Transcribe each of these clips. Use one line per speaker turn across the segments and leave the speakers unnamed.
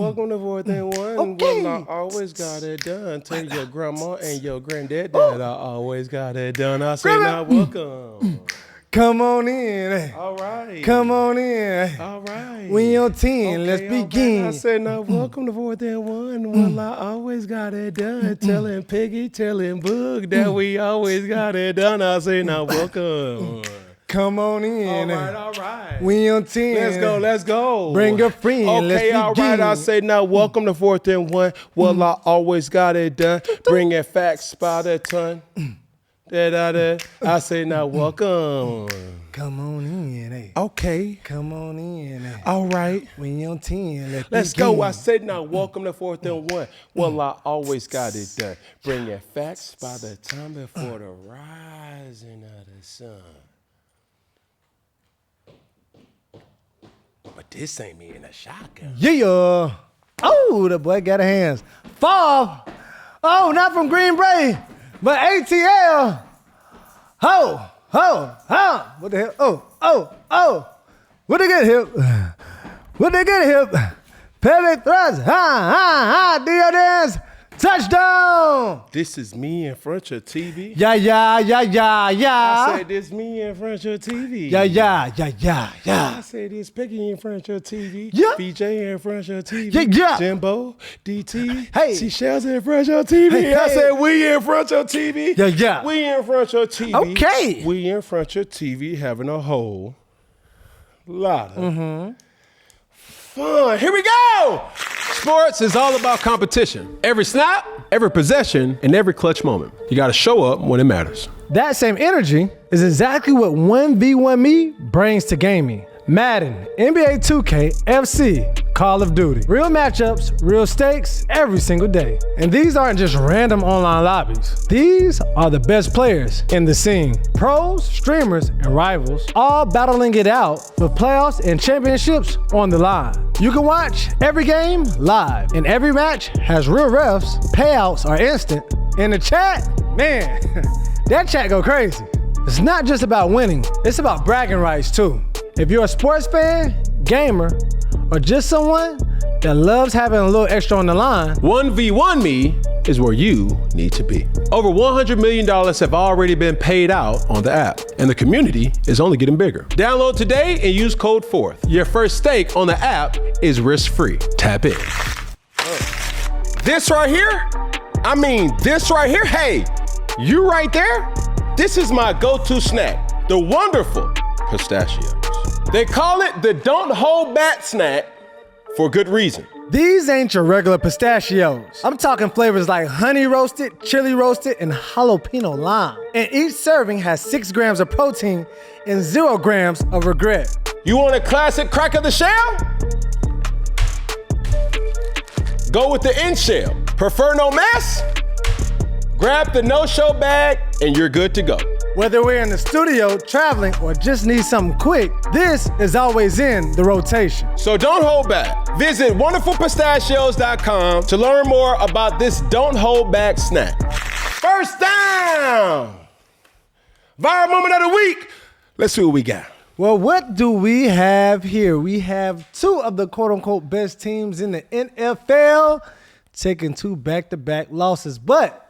welcome to Fourth and One.
Okay.
Well, I always got it done. Tell your grandma and your granddad that I always got it done. I say now welcome.
Come on in.
All right.
Come on in.
All right.
We on 10.
Okay,
Let's begin.
I said now welcome to Fourth and One. Well, I always got it done. Telling Peggy, telling Boog that we always got it done. I say now welcome.
Come on in.
All right.
We on 10.
Let's go.
Bring a friend.
Okay, all right. I say now, welcome to Fourth and One. Well, I always got it done. Bringing facts by the ton. I say now, welcome.
Come on in. Hey.
Okay.
Come on in. Hey.
All right.
We on 10.
Let's go. I said now, welcome to Fourth and One. Well, I always got it done. Bringing facts by the time before the rising of the sun. But this ain't me in a shotgun.
Yeah. Oh, the boy got a hands. Fall. Oh, not from Green Bay, but ATL. Ho. What the hell? Oh. What they get hip? Pivot thrust. Ha. Deal dance. Touchdown.
This is me in front of TV.
Yeah.
I said this me in front of TV.
Yeah.
I said this Peggy in front of TV.
Yeah.
BJ in front of TV.
Yeah.
Jimbo, DT.
Hey.
Seashells in front of TV.
Hey.
I said we in front of TV.
Yeah.
We in front of TV.
Okay.
We in front of TV having a whole lot of fun. Here we go. Sports is all about competition. Every snap, every possession, and every clutch moment. You got to show up when it matters.
That same energy is exactly what 1v1 Me brings to gaming. Madden, NBA 2K, FC, Call of Duty. Real matchups, real stakes, every single day. And these aren't just random online lobbies. These are the best players in the scene. Pros, streamers, and rivals, all battling it out with playoffs and championships on the line. You can watch every game live, and every match has real refs, payouts are instant. In the chat, man, that chat go crazy. It's not just about winning, it's about bragging rights too. If you're a sports fan, gamer, or just someone that loves having a little extra on the line,
1v1 Me is where you need to be. Over $100 million have already been paid out on the app, and the community is only getting bigger. Download today and use code FOURTH. Your first stake on the app is risk-free. Tap in. This right here, hey, you right there, this is my go-to snack, the wonderful pistachios. They call it the Don't Hold Back snack for good reason.
these ain't your regular pistachios. I'm talking flavors like honey roasted, chili roasted, and jalapeno lime. And each serving has 6 grams of protein and 0 grams of regret.
You want a classic crack of the shell? Go with the end shell. Prefer no mess? Grab the no-show bag and you're good to go.
Whether we're in the studio, traveling, or just need something quick, this is always in the rotation.
So don't hold back. Visit wonderfulpistachios.com to learn more about this don't hold back snack. First down! Viral moment of the week. Let's see what we got.
Well, what do we have here? We have 2 of the quote-unquote best teams in the NFL taking 2 back-to-back losses, but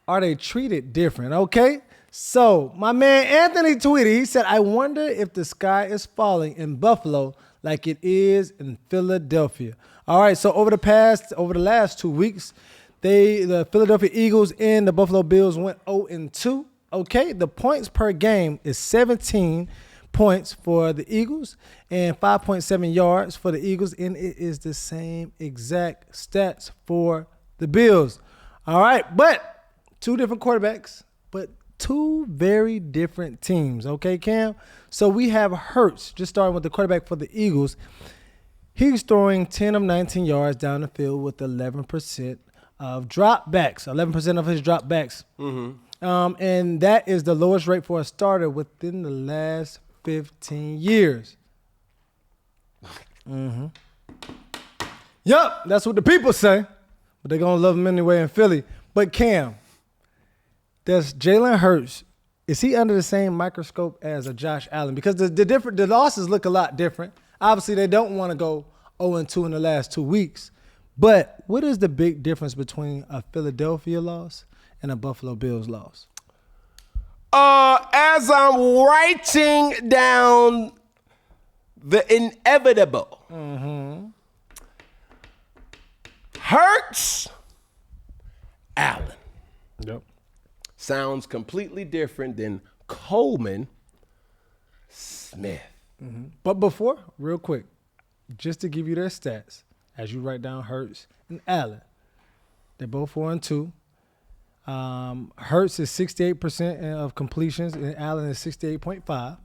are they treated different, okay? So my man Anthony tweeted, he said, I wonder if the sky is falling in Buffalo like it is in Philadelphia. All right, so over the last 2 weeks, the Philadelphia Eagles and the Buffalo Bills went 0-2. Okay, the points per game is 17 points for the Eagles and 5.7 yards for the Eagles, and it is the same exact stats for the Bills. All right, but 2 different quarterbacks, but 2 very different teams, okay, Cam? So we have Hurts, just starting with the quarterback for the Eagles. He's throwing 10 of 19 yards down the field with 11% of dropbacks, 11% of his dropbacks. And that is the lowest rate for a starter within the last 15 years. Yup, that's what the people say, but they're going to love him anyway in Philly. But Cam, does Jalen Hurts, is he under the same microscope as a Josh Allen? Because the losses look a lot different. Obviously, they don't want to go 0-2 in the last 2 weeks. But what is the big difference between a Philadelphia loss and a Buffalo Bills loss?
As I'm writing down the inevitable, Hurts, Allen.
Yep.
Sounds completely different than Coleman, Smith.
But before, real quick, just to give you their stats, as you write down Hurts and Allen, they're both 4-2. Hurts is 68% of completions, and Allen is 68.5.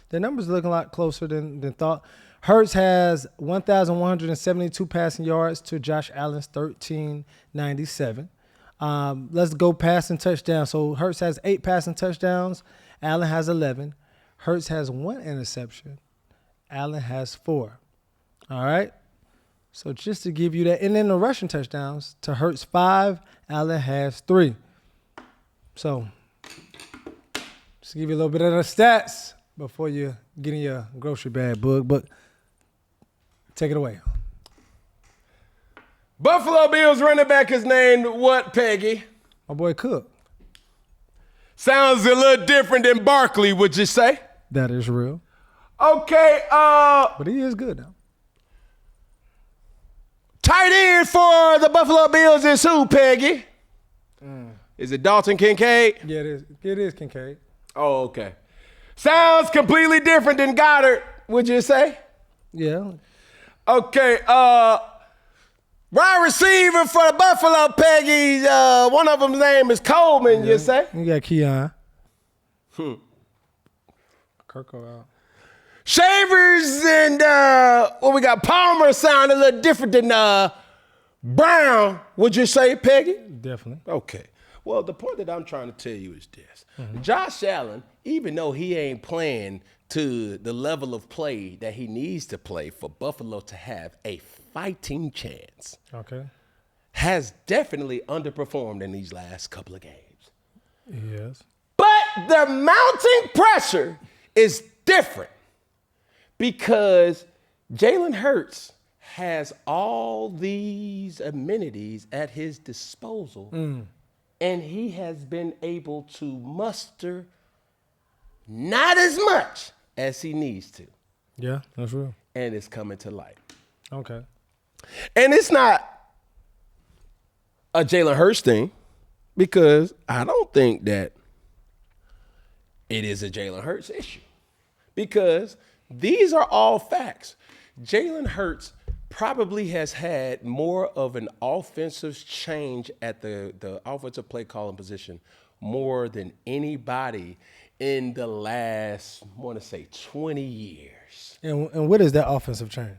Their numbers are looking a lot closer than thought. Hurts has 1,172 passing yards to Josh Allen's 1,397. Let's go passing touchdowns. So Hurts has 8 passing touchdowns. Allen has 11. Hurts has 1 interception. Allen has 4. All right? So just to give you that. And then the rushing touchdowns to Hurts 5. Allen has 3. So just to give you a little bit of the stats before you get in your grocery bag book. But take it away.
Buffalo Bills running back is named what, Peggy?
My boy Cook.
Sounds a little different than Barkley, would you say?
That is real.
Okay,
But he is good now.
tight end for the Buffalo Bills is who, Peggy? Is it Dalton Kincaid?
Yeah, it is. It is Kincaid.
Oh, okay. Sounds completely different than Goddard, would you say?
Yeah.
Okay, wide receiver for the Buffalo, Peggy. One of them's name is Coleman, you say?
You got Keon. Kirko out.
Shavers and we got Palmer sound a little different than Brown, would you say, Peggy?
Definitely.
Okay. Well, the point that I'm trying to tell you is this. Josh Allen, even though he ain't playing to the level of play that he needs to play for Buffalo to have a fighting chance,
Okay.
has definitely underperformed in these last couple of games.
Yes.
But the mounting pressure is different because Jalen Hurts has all these amenities at his disposal, and he has been able to muster not as much as he needs to,
Yeah, that's real.
and it's coming to light.
Okay.
And it's not a Jalen Hurts thing because I don't think that it is a Jalen Hurts issue because these are all facts. Jalen Hurts probably has had more of an offensive change at the offensive play calling position more than anybody in the last, I want to say, 20 years.
And what is that offensive chain?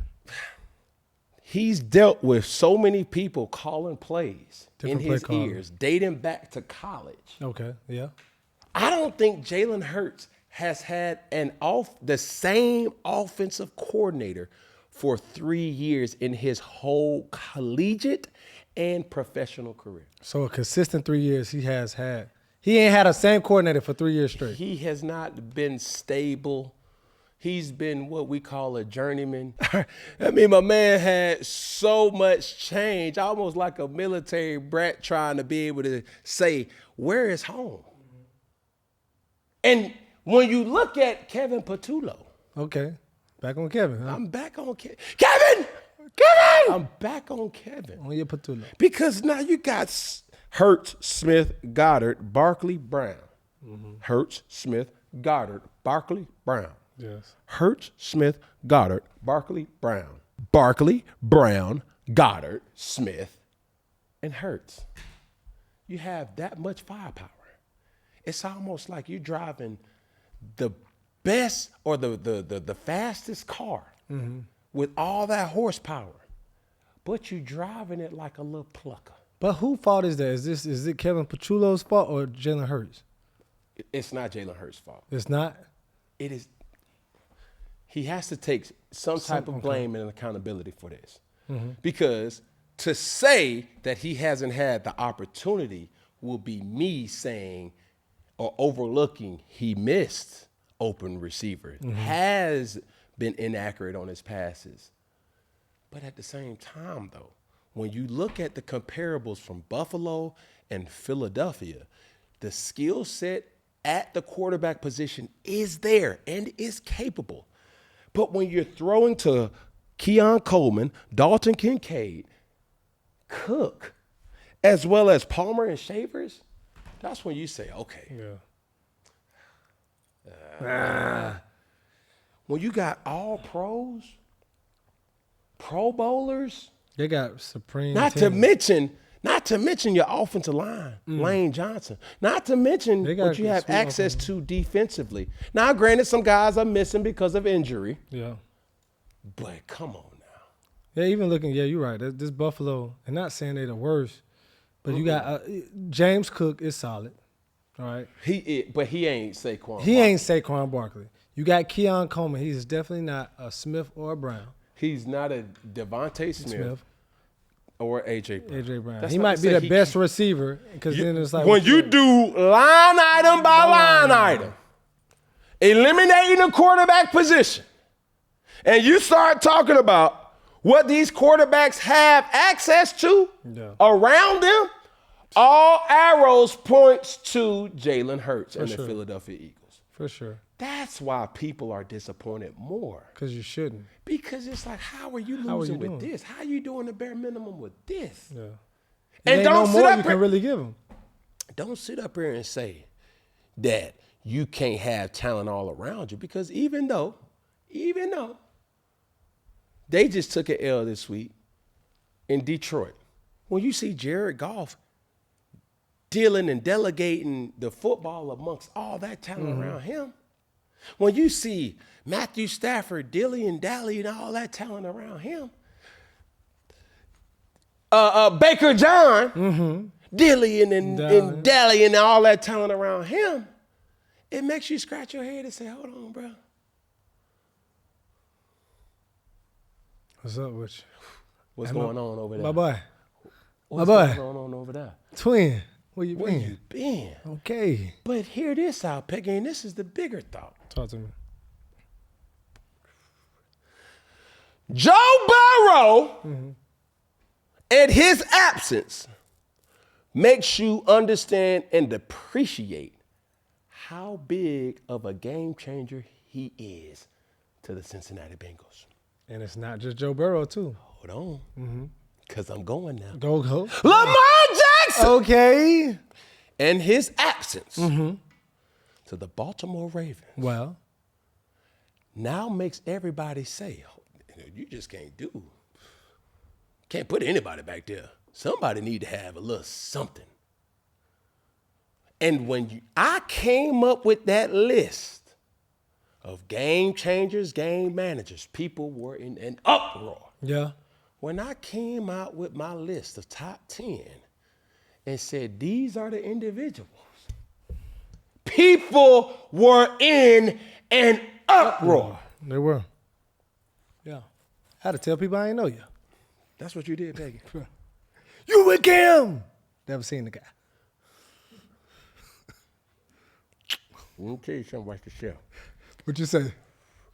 He's dealt with so many people calling plays
Different
in
play
his
calling.
ears, dating back to college.
Okay. Yeah.
I don't think Jalen Hurts has had the same offensive coordinator for 3 years in his whole collegiate and professional career.
So a consistent 3 years he has had. He ain't had the same coordinator for 3 years straight.
He has not been stable. He's been what we call a journeyman. I mean, my man had so much change, almost like a military brat trying to be able to say, where is home? And when you look at Kevin Patullo,
Okay. Back on Kevin, huh?
I'm back on Kevin. Kevin! I'm back on Kevin.
On your Patullo.
Because now you got Hurts, Smith, Goddard, Barkley, Brown. Hurts, Smith, Goddard, Barkley, Brown.
Yes.
Hurts, Smith, Goddard, Barkley, Brown. Barkley, Brown, Goddard, Smith, and Hurts. You have that much firepower. It's almost like you're driving the best or the fastest car with all that horsepower, but you're driving it like a little plucker.
But whose fault is that? Is it Kevin Patullo's fault or Jalen Hurts?
It's not Jalen Hurts' fault.
It's not?
It is. He has to take some type of blame and accountability for this. Because to say that he hasn't had the opportunity will be me saying or overlooking he missed open receivers, has been inaccurate on his passes. But at the same time, though, when you look at the comparables from Buffalo and Philadelphia, the skill set at the quarterback position is there and is capable. But when you're throwing to Keon Coleman, Dalton Kincaid, Cook, as well as Palmer and Shavers, that's when you say, okay.
Yeah.
When you got all pros, Pro Bowlers,
They got supreme.
not to mention your offensive line, Lane Johnson. Not to mention
They got
what you have
sweet
access to defensively. Now, granted, some guys are missing because of injury,
Yeah.
but come on now.
Yeah, even looking, you're right. This Buffalo, and not saying they're the worst, but you got James Cook is solid. All right.
But he ain't Saquon.
He ain't Saquon Barkley. You got Keon Coleman. He's definitely not a Smith or a Brown.
He's not a Devontae Smith. Or A.J. Brown.
A.J. Brown.
That's
He
not
might
to
be
say
the best receiver because then it's like
when you do line item by line item, eliminating the quarterback position, and you start talking about what these quarterbacks have access to around them, all arrows points to Jalen Hurts and the Philadelphia Eagles.
For sure.
That's why people are disappointed more.
Because you shouldn't.
Because it's like, how are you losing with this? How are you doing the bare minimum with this?
Yeah.
And
ain't
don't
no
sit
more
up
you
here.
can really give them.
Don't sit up here and say that you can't have talent all around you, because even though they just took an L this week in Detroit, when you see Jared Goff dealing and delegating the football amongst all that talent around him, when you see Matthew Stafford dilly and dally and all that talent around him, Baker John dillying and dallying and all that talent around him, it makes you scratch your head and say, hold on, bro.
What's up with you?
What's going on over there?
My boy.
What's going on over there?
Twin. Where you
Where
been?
you been?
Okay.
But hear this out, Peggy, and this is the bigger thought.
Talk to me.
Joe Burrow, in his absence, makes you understand and appreciate how big of a game changer he is to the Cincinnati Bengals.
And it's not just Joe Burrow, too.
Hold on, because I'm going now.
Go.
Lamar Jackson,
Okay.
in his absence, to the Baltimore Ravens,
Well,
now makes everybody say, you just can't put anybody back there. Somebody need to have a little something. And when I came up with that list of game changers, game managers, people were in an uproar.
yeah.
When I came out with my list of top 10 and said, these are the individuals, people were in an uproar.
They were. Yeah. I had to tell people I ain't know you.
That's what you did, Peggy.
You with him. Never seen the guy.
Let me tell you something about the show.
What you say?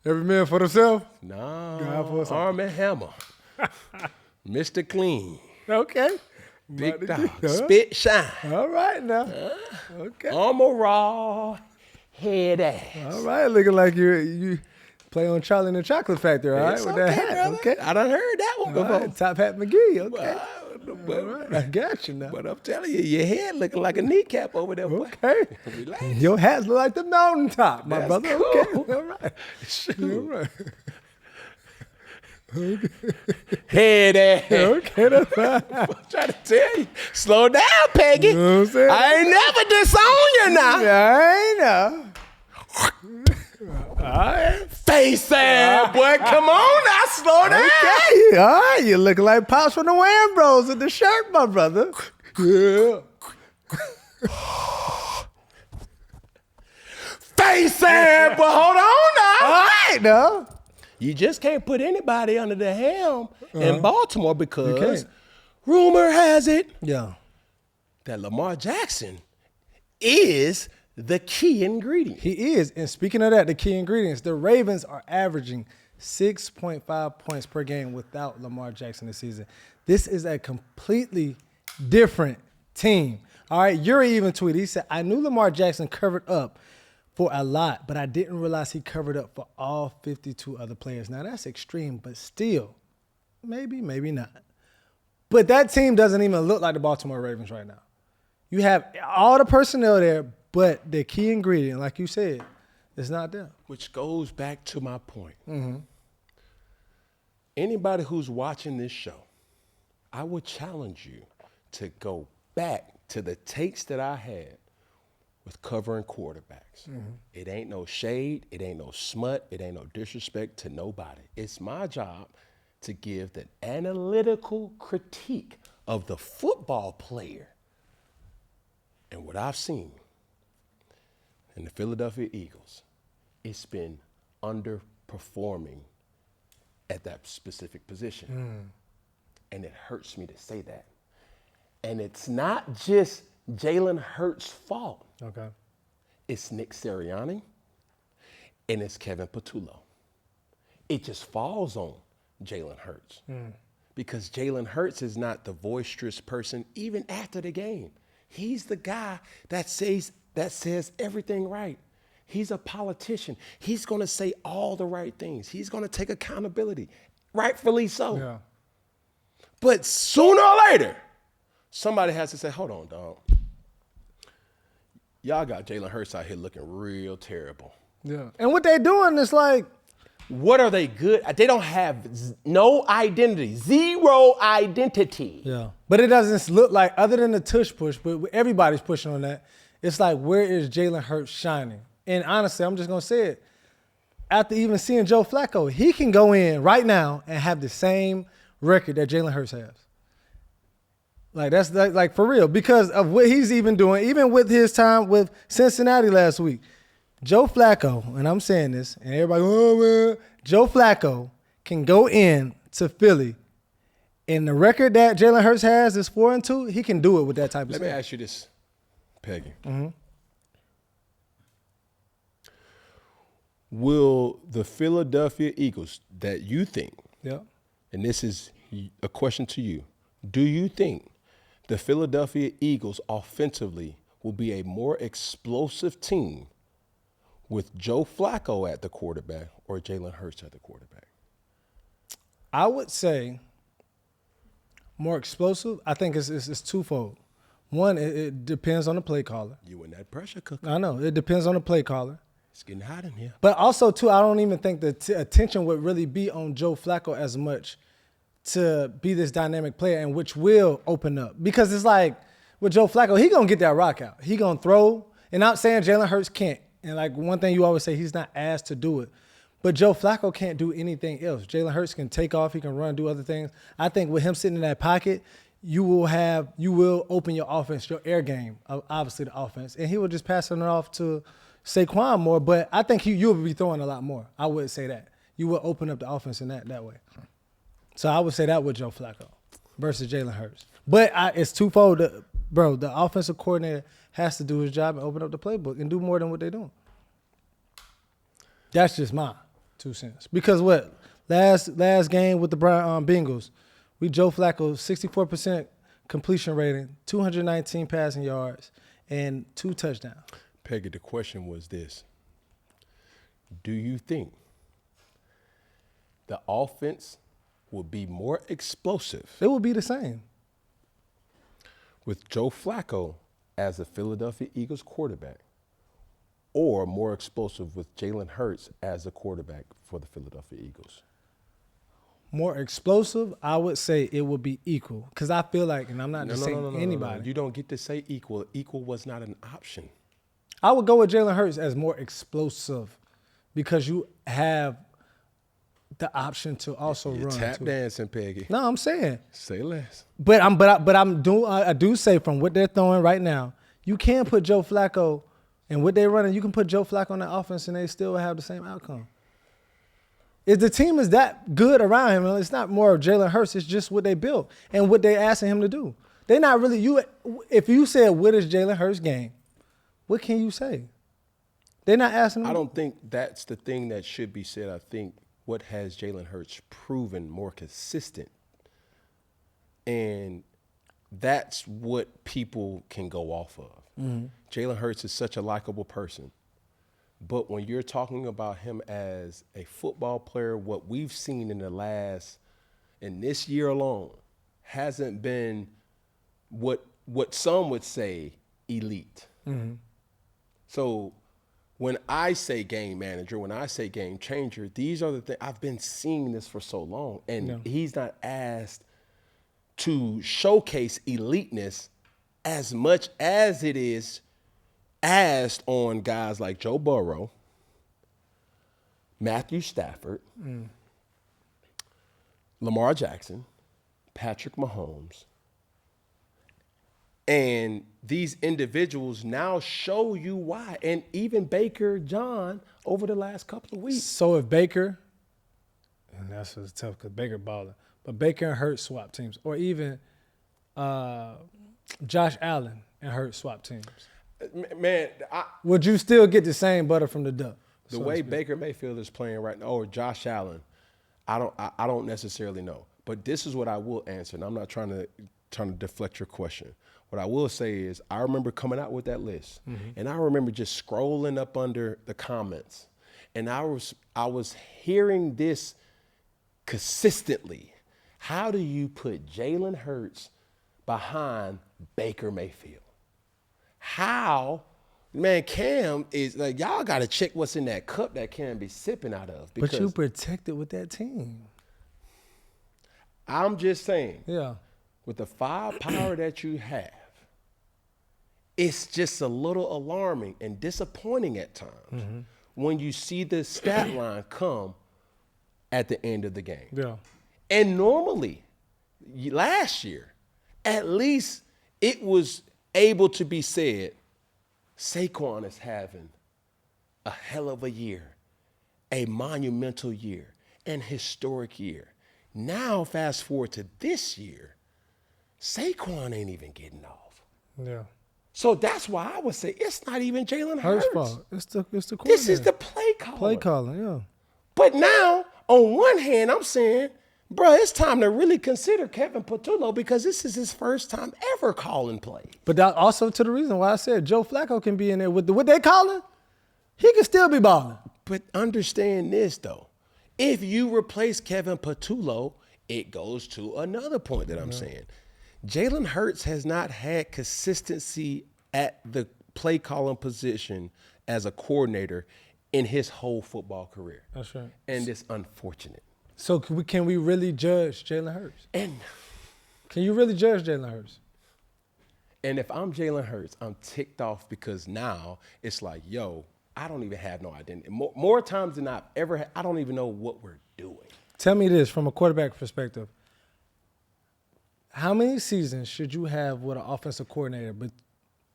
Every man for themselves?
No,
God for us all.
Arm and Hammer. Mr. Clean.
Okay.
Big dog. Spit shine.
All right now. Okay.
Armor raw. Head ass.
All right. Looking like you play on Charlie and the Chocolate Factory, all right?
It's
With
okay,
that hat.
brother.
Okay.
I done heard that one
All
before.
right. Top Hat McGee. Okay.
But,
All right. I got you now.
but I'm telling you, your head looking like a kneecap over there, boy.
Okay.
Relax.
Your hats look like the mountaintop, my
That's
brother.
cool.
Okay. All right.
Shoot.
All right.
Head ass.
Okay, that's fine.
I'm trying to tell you. Slow down, Peggy.
You know what I'm saying?
I ain't never disown you now.
I know. All right.
Face ass, boy. Come on now. Slow down.
Okay. All right. You looking like Pops from the Wham Bros in the shirt, my brother. Yeah.
Face ass, but hold on now.
All right, now.
You just can't put anybody under the helm in Baltimore because
can't.
rumor has it
Yeah.
that Lamar Jackson is the key ingredient.
He is. And speaking of that, the key ingredients, the Ravens are averaging 6.5 points per game without Lamar Jackson this season. This is a completely different team. All right, Yuri even tweeted. He said, I knew Lamar Jackson covered up for a lot, but I didn't realize he covered up for all 52 other players. Now, that's extreme, but still, maybe, maybe not. But that team doesn't even look like the Baltimore Ravens right now. You have all the personnel there, but the key ingredient, like you said, is not there.
Which goes back to my point.
Mm-hmm.
Anybody who's watching this show, I would challenge you to go back to the takes that I had with covering quarterbacks. Mm-hmm. It ain't no shade. It ain't no smut. It ain't no disrespect to nobody. It's my job to give the analytical critique of the football player. And what I've seen in the Philadelphia Eagles, it's been underperforming at that specific position. And it hurts me to say that. And it's not just Jalen Hurts' fault.
Okay.
It's Nick Sirianni and it's Kevin Patullo. It just falls on Jalen Hurts. Because Jalen Hurts is not the boisterous person even after the game. He's the guy that says everything right. He's a politician. He's going to say all the right things. He's going to take accountability, rightfully so.
Yeah.
But sooner or later, somebody has to say, hold on, dog. Y'all got Jalen Hurts out here looking real terrible.
Yeah. And what they doing is like,
what are they good at? They don't have no identity, zero identity.
yeah. But it doesn't look like, other than the tush push, but everybody's pushing on that, it's like, where is Jalen Hurts shining? And honestly, I'm just going to say it. After even seeing Joe Flacco, he can go in right now and have the same record that Jalen Hurts has. Like, that's like for real, because of what he's even doing, even with his time with Cincinnati last week. Joe Flacco, and I'm saying this, and everybody, oh man, Joe Flacco can go in to Philly, and the record that Jalen Hurts has is 4-2. He can do it with that type of stuff.
Let me ask you this, Peggy.
Mm-hmm.
Will the Philadelphia Eagles that you think,
Yeah.
and this is a question to you, do you think the Philadelphia Eagles offensively will be a more explosive team with Joe Flacco at the quarterback or Jalen Hurts at the quarterback?
I would say more explosive. I think it's twofold. One, it depends on the play caller.
You in that pressure cooker.
I know. It depends on the play caller.
It's getting hot in here.
But also, too, I don't even think the attention would really be on Joe Flacco as much to be this dynamic player, and which will open up. Because it's like, with Joe Flacco, he going to get that rock out. He going to throw. And I'm saying Jalen Hurts can't. And like one thing you always say, he's not asked to do it. But Joe Flacco can't do anything else. Jalen Hurts can take off. He can run, do other things. I think with him sitting in that pocket, you will open your offense, your air game, obviously the offense. And he will just pass it off to Saquon more. But I think you'll be throwing a lot more. I would say that. You will open up the offense in that way. So I would say that with Joe Flacco versus Jalen Hurts. But it's twofold. Bro, the offensive coordinator has to do his job and open up the playbook and do more than what they're doing. That's just my 2 cents. Because what? Last game with the Bengals, Joe Flacco, 64% completion rating, 219 passing yards, and 2 touchdowns.
Peggy, the question was this. Do you think the offense will be more explosive?
It will be the same.
With Joe Flacco as a Philadelphia Eagles quarterback, or more explosive with Jalen Hurts as a quarterback for the Philadelphia Eagles?
More explosive, I would say it would be equal. Because I feel like, and I'm not just saying anybody.
No. You don't get to say equal. Equal was not an option.
I would go with Jalen Hurts as more explosive because you have the option to also
You're
run.
Tap
too.
dancing, Peggy.
No, I'm saying.
Say less.
I do say from what they're throwing right now, you can put Joe Flacco and what they're running, you can put Joe Flacco on the offense and they still have the same outcome. If the team is that good around him, it's not more of Jalen Hurts, it's just what they built and what they're asking him to do. They're not really, if you said, what is Jalen Hurts' game? What can you say? They're not asking him.
I don't think that's the thing that should be said. I think what has Jalen Hurts proven more consistent And that's what people can go off of. Jalen Hurts is such a likable person. But when you're talking about him as a football player, what we've seen in this year alone, hasn't been what some would say elite. So when I say game manager, when I say game changer, these are the things. I've been seeing this for so long, and he's not asked to showcase eliteness as much as it is asked on guys like Joe Burrow, Matthew Stafford, Lamar Jackson, Patrick Mahomes. And these individuals now show you why. And even Baker John over the last couple of weeks.
So if Baker, and that's what's tough because Baker balling, but Baker and Hurts swap teams, or even Josh Allen and Hurts swap teams.
Man,
would you still get the same butter from the duck?
The way Baker Mayfield is playing right now, or Josh Allen, I don't necessarily know. But this is what I will answer, and I'm not trying to deflect your question. What I will say is I remember coming out with that list, and I remember just scrolling up under the comments, and I was hearing this consistently. How do you put Jalen Hurts behind Baker Mayfield? How, man, Cam is like, y'all got to check what's in that cup that Cam be sipping out of.
But you protected with that team.
I'm just saying.
Yeah.
With the firepower that you have, it's just a little alarming and disappointing at times when you see the stat line come at the end of the game.
Yeah.
And normally, last year, at least it was able to be said, Saquon is having a hell of a year, a monumental year, an historic year. Now, fast forward to this year, Saquon ain't even getting off.
Yeah.
So that's why I would say it's not even Jalen Hurts.
fault. It's the coordinator.
This is the play caller.
Play calling, yeah.
But now, on one hand, I'm saying, bro, it's time to really consider Kevin Patullo because this is his first time ever calling plays.
But that also to the reason why I said Joe Flacco can be in there with what they calling, he can still be balling.
But understand this, though. If you replace Kevin Patullo, it goes to another point that I'm saying. Jalen Hurts has not had consistency at the play calling position as a coordinator in his whole football career.
That's right.
And it's unfortunate.
So can we really judge Jalen Hurts?
And
can you really judge Jalen Hurts?
And if I'm Jalen Hurts, I'm ticked off because now it's like, yo, I don't even have no identity. More times than I've ever had, I don't even know what we're doing.
Tell me this from a quarterback perspective. How many seasons should you have with an offensive coordinator but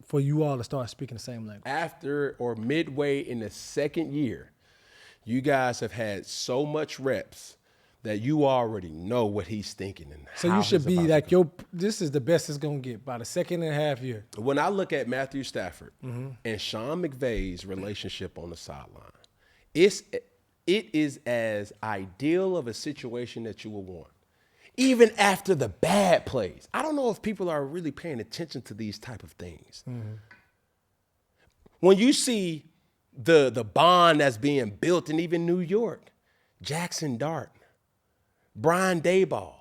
for you all to start speaking the same language?
After or midway in the second year, you guys have had so much reps that you already know what he's thinking. And
so you should be like, this is the best it's going to get by the second and a half year.
When I look at Matthew Stafford and Sean McVay's relationship on the sideline, it is as ideal of a situation that you would want. Even after the bad plays. I don't know if people are really paying attention to these type of things. When you see the bond that's being built in even New York, Jackson Dart, Brian Daboll,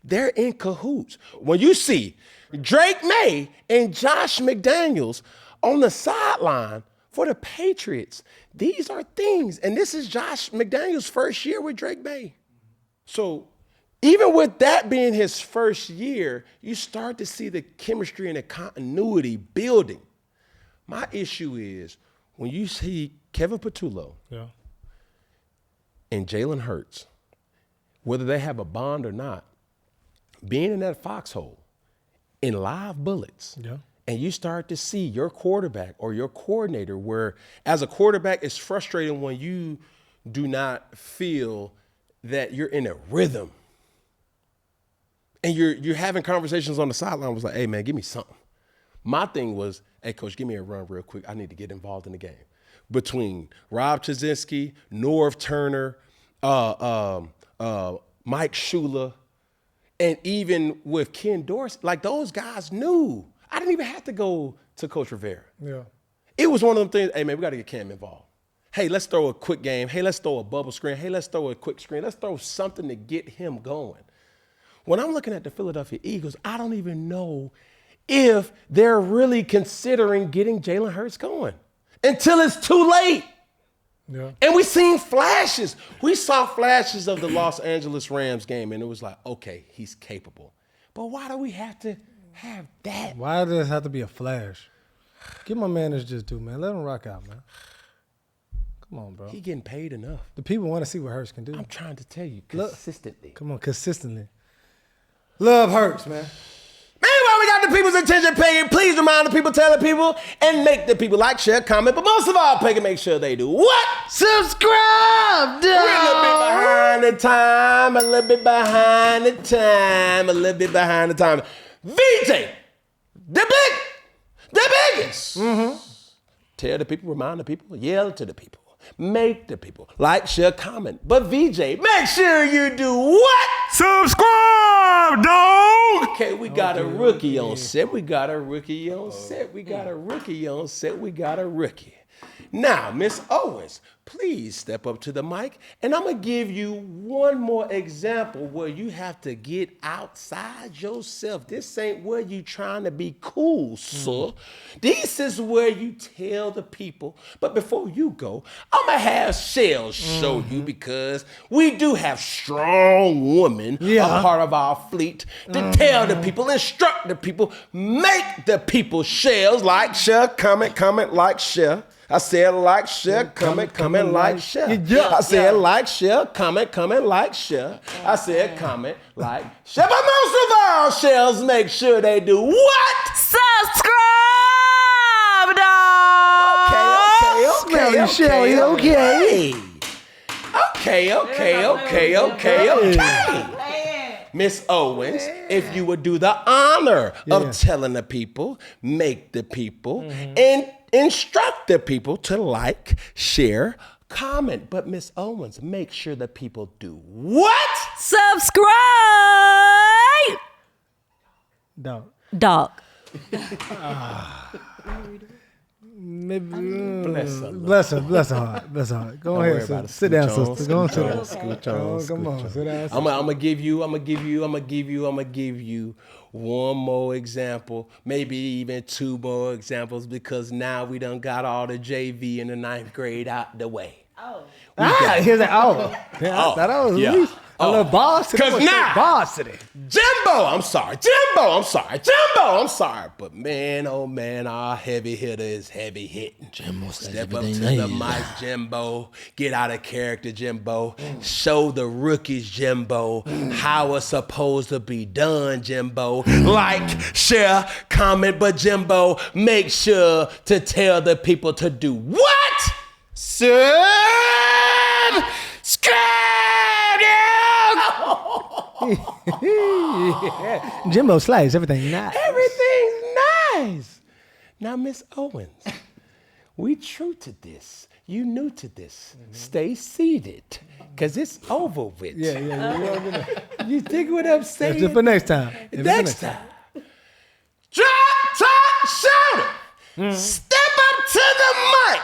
they're in cahoots. When you see Drake May and Josh McDaniels on the sideline for the Patriots, these are things. And this is Josh McDaniels' first year with Drake May. So even with that being his first year, you start to see the chemistry and the continuity building. My issue is when you see Kevin Patullo and Jalen Hurts, whether they have a bond or not, being in that foxhole in live bullets, and you start to see your quarterback or your coordinator where as a quarterback, it's frustrating when you do not feel that you're in a rhythm. And you're having conversations on the sideline. Was like, hey, man, give me something. My thing was, hey, coach, give me a run real quick. I need to get involved in the game. Between Rob Chizzinski, Norv Turner, Mike Shula, And even with Ken Dorsey, like those guys knew. I didn't even have to go to Coach Rivera.
Yeah.
It was one of them things, hey man, we got to get Cam involved. Hey, let's throw a quick game. Hey, let's throw a bubble screen. Hey, let's throw a quick screen. Let's throw something to get him going. When I'm looking at the Philadelphia Eagles, I don't even know if they're really considering getting Jalen Hurts going until it's too late.
Yeah.
And we seen flashes. We saw flashes of the Los Angeles Rams game, and it was like, okay, he's capable. But why do we have to have that?
Why does it have to be a flash? Give my man his just due, man. Let him rock out, man. Come on, bro.
He getting paid enough.
The people want to see what Hurts can do.
I'm trying to tell you consistently.
Come on, consistently. Love Hurts, man.
Meanwhile, we got the people's attention, Peggy. Please remind the people, tell the people, and make the people like, share, comment. But most of all, Peggy, make sure they do what?
Subscribe,
We're a little bit behind the time, a little bit behind the time, a little bit behind the time. VJ, the biggest. Mm-hmm. Tell the people, remind the people, yell to the people, make the people like, share, comment. But VJ, make sure you do what?
Subscribe, dog!
Okay, we got a rookie on set. We got a rookie on set. We got a rookie on set. We got a rookie. Now, Miss Owens, please step up to the mic, and I'm going to give you one more example where you have to get outside yourself. This ain't where you trying to be cool, sir. This is where you tell the people. But before you go, I'm going to have Shell show you, because we do have strong women a part of our fleet to tell the people, instruct the people, make the people shells like, share, comment, like, share. I said like, share, comment, like, share. I said like, share, comment, like, share. I said comment, like, share. But most of all, shells, make sure they do what?
Subscribe, dog!
Okay. Miss Owens, if you would do the honor of telling the people, make the people, and instruct the people to like, share, comment. But Miss Owens, make sure the people do what?
Subscribe! Dog.
Maybe.
Bless her.
Bless her heart. Go ahead, sister. Sit down, sister. Go on, sit down. Come on, sit down.
I'm gonna give you one more example, maybe even two more examples, because now we done got all the JV in the 9th grade out the way.
Here's that. I thought I was at least a little boss today.
Because now,
boss today.
Jimbo, I'm sorry. But man, oh man, our heavy hitter is heavy hitting.
Jimbo
Step up to the mic, Jimbo. Get out of character, Jimbo. Show the rookies, Jimbo, how it's supposed to be done, Jimbo. Like, share, comment, but Jimbo, make sure to tell the people to do what?
Jimbo slice, everything nice.
Everything's nice. Now, Miss Owens, we true to this. You new to this. Stay seated, because it's over with.
Yeah.
You think what I'm saying?
Just for next time.
Next time. Drop, top, shout it. Step up to the mic.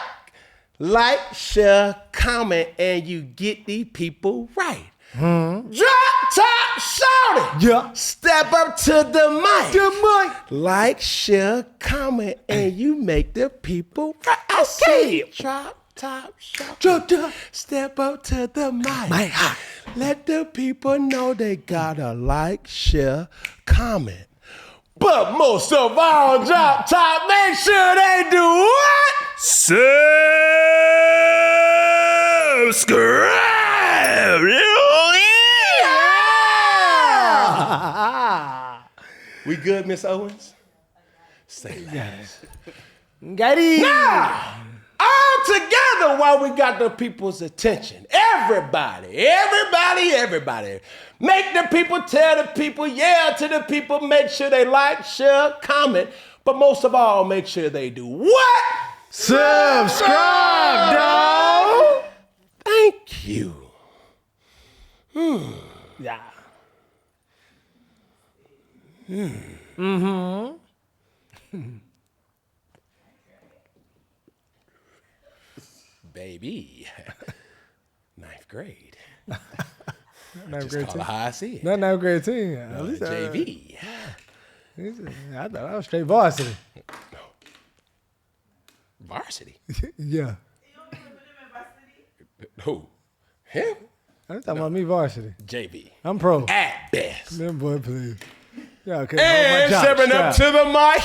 Like, share, comment, and you get these people right. Drop, top, shout it.
Yeah.
Step up to the mic. Like, share, comment, and you make the people right. I say it. Drop, top, shout it. Step up to the mic. Let the people know they gotta like, share, comment. But most of all, drop top, make sure they do what?
Subscribe!
We good, Miss Owens? Say less.
Got it.
Now, all together while we got the people's attention. Everybody. Make the people, tell the people, yell to the people, make sure they like, share, comment, but most of all, make sure they do what?
Subscribe, dog.
Thank you.
Yeah.
Baby. Ninth grade.
Ninth
Just
grade
call
team.
it how I see it.
Not ninth grade team. At least
JV.
I thought I was straight varsity.
Varsity.
Yeah.
Who? Him?
I'm talking about me varsity.
JV.
I'm pro.
At best.
Man, boy, please. Yeah, okay.
And stepping up to the mic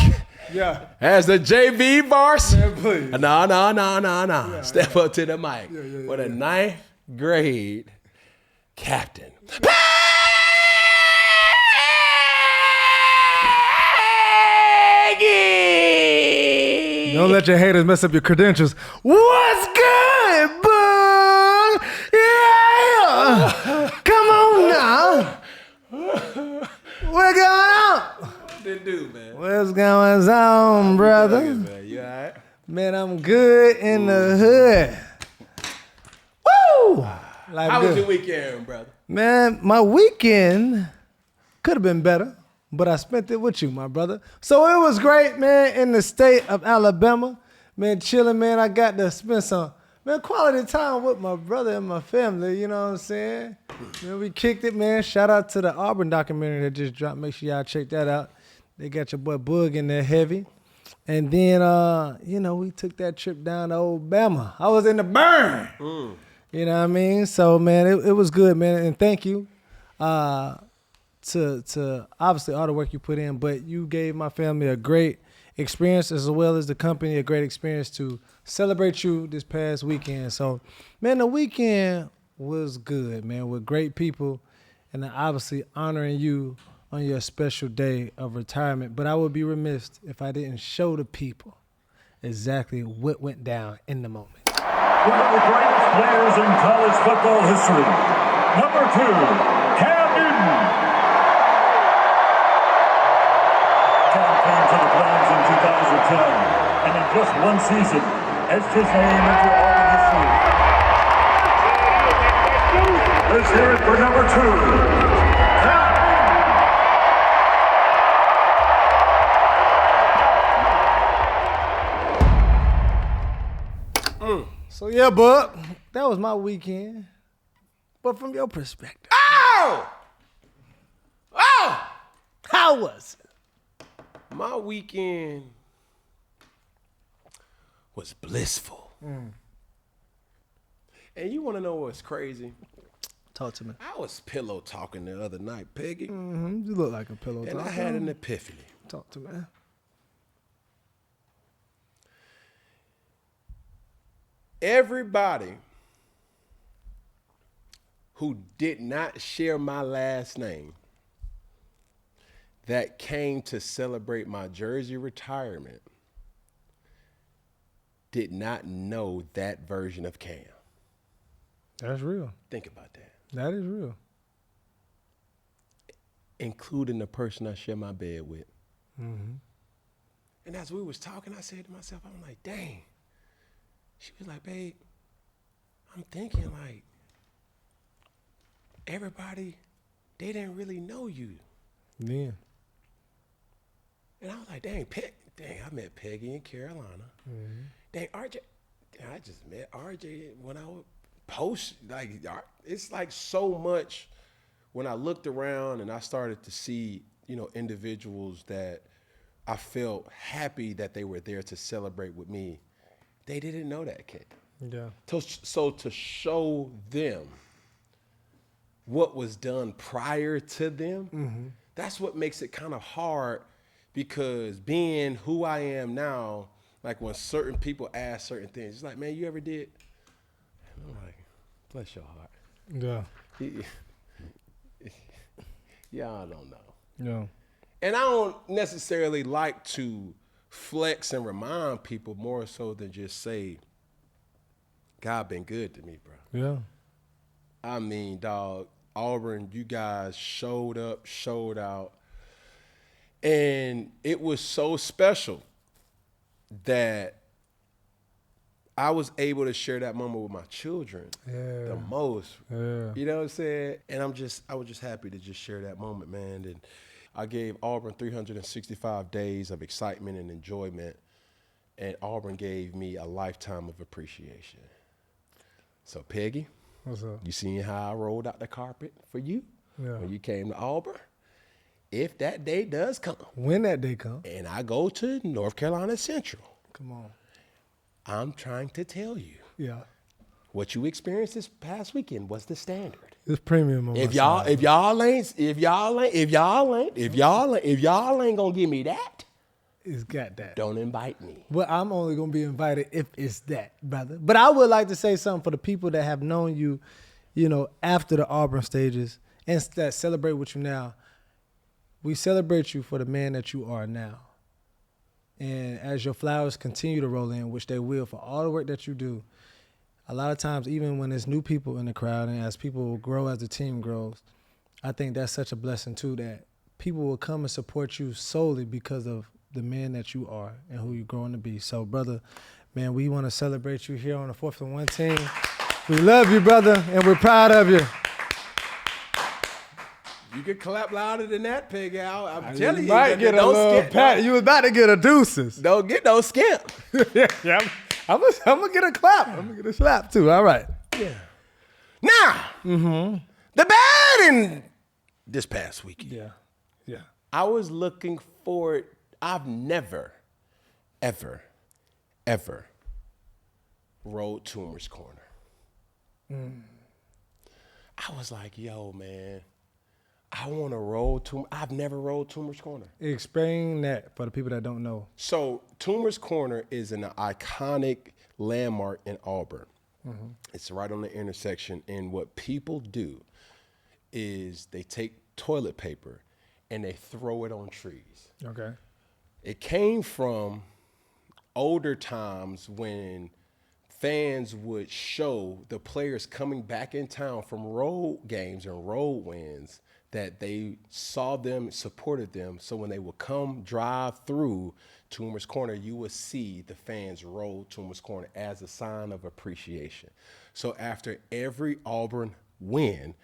Yeah.
as the JV varsity.
Man, please.
No. Step up to the mic for the ninth grade captain. Peggy!
Don't let your haters mess up your credentials. What's good, bud? Yeah. Come on now. What's going on?
Didn't do, man.
What's going on, brother?
Man, you all right?
Man, I'm good in the hood. Woo! Life
How
good.
was your weekend, brother?
Man, my weekend could have been better, but I spent it with you, my brother. So it was great, man, in the state of Alabama. Man, chilling, man. I got to spend some, man, quality time with my brother and my family, you know what I'm saying? Man, we kicked it, man. Shout out to the Auburn documentary that just dropped. Make sure y'all check that out. They got your boy Boog in there heavy. And then, we took that trip down to Old Bama. I was in the burn. You know what I mean? So, man, it was good, man. And thank you to obviously all the work you put in, but you gave my family a great experience as well as the company a great experience to celebrate you this past weekend. So, man, the weekend was good, man, with great people and obviously honoring you on your special day of retirement. But I would be remiss if I didn't show the people exactly what went down in the moment.
One of the greatest players in college football history. Number 2, Cam Newton. Cam came to the Browns in 2010, and in just one season, etched his name into Auburn history. Let's hear it for number 2, Cam.
So yeah, Buck, that was my weekend. But from your perspective,
Oh!
how was it?
My weekend was blissful. And you want to know what's crazy?
Talk to me.
I was pillow talking the other night, Peggy,
You look like a pillow
and
talker.
I had an epiphany.
Talk to me.
Everybody who did not share my last name that came to celebrate my jersey retirement did not know that version of Cam.
That's real.
Think about that.
That is real.
Including the person I share my bed with. And as we was talking, I said to myself, I'm like, dang. She was like, babe, I'm thinking like, everybody, they didn't really know you.
Yeah.
And I was like, dang, I met Peggy in Carolina. Dang, RJ, I just met RJ when I would post, like, it's like so much when I looked around and I started to see, individuals that I felt happy that they were there to celebrate with me. They didn't know that kid.
Yeah.
So to show them what was done prior to them, that's what makes it kind of hard, because being who I am now, like when certain people ask certain things, it's like, man, you ever did? And I'm like, bless your heart.
Yeah.
Y'all don't know.
Yeah.
And I don't necessarily like to flex and remind people, more so than just say, God been good to me, bro.
Yeah.
I mean, dog, Auburn, you guys showed up, showed out. And it was so special that I was able to share that moment with my children the most.
Yeah.
You know what I'm saying? And I was just happy to just share that moment, man. And I gave Auburn 365 days of excitement and enjoyment, and Auburn gave me a lifetime of appreciation. So, Peggy,
What's up?
you seen how I rolled out the carpet for you
Yeah.
when you came to Auburn? If that day does come,
When that day comes,
and I go to North Carolina Central,
come on.
I'm trying to tell you
Yeah.
what you experienced this past weekend was the standard.
It's premium on
If
my
y'all
side.
ain't gonna give me that,
It's got that.
don't invite me.
Well, I'm only going to be invited if it's that, brother. But I would like to say something for the people that have known you, after the Auburn stages and that celebrate with you now. We celebrate you for the man that you are now. And as your flowers continue to roll in, which they will for all the work that you do, a lot of times, even when there's new people in the crowd and as people grow, as the team grows, I think that's such a blessing too, that people will come and support you solely because of the man that you are and who you're growing to be. So, brother, man, we want to celebrate you here on the 4th and 1 team. We love you, brother, and we're proud of you.
You could clap louder than that, Pig Al. I'm telling you,
might get a
don't
little
skip.
pat. You was about to get a deuces.
Don't get no skip.
Yeah, I'm gonna get a clap. I'm gonna get a slap too. All right.
Now, the bad in this past weekend.
Yeah.
I was looking forward. I've never, ever, ever rode Toomer's Corner. I was like, yo, man, I want to roll Toomer. I've never rode Toomer's Corner.
Explain that for the people that don't know.
So Toomer's Corner is an iconic landmark in Auburn. It's right on the intersection. And what people do is they take toilet paper and they throw it on trees.
Okay.
It came from older times when fans would show the players coming back in town from road games and road wins that they saw them, supported them. So when they would come drive through Toomer's Corner, you would see the fans roll Toomer's Corner as a sign of appreciation. So after every Auburn win,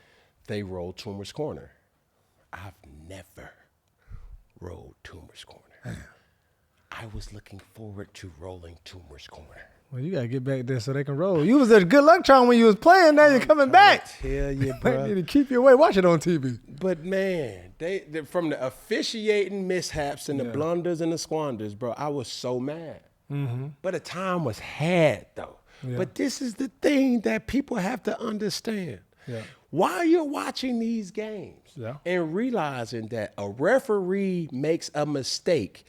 they rolled Toomer's Corner. I've never rode Toomer's Corner. I was looking forward to rolling Toomer's Corner.
Well, you gotta get back there so they can roll. You was at Good Luck Charm when you was playing. Now you're coming back.
Tell you,
I
bro.
need to keep you away. Watch it on TV.
But man, they from the officiating mishaps and the blunders and the squanders, bro, I was so mad. But the time was had, though.
Yeah.
But this is the thing that people have to understand.
Yeah.
While you're watching these games and realizing that a referee makes a mistake,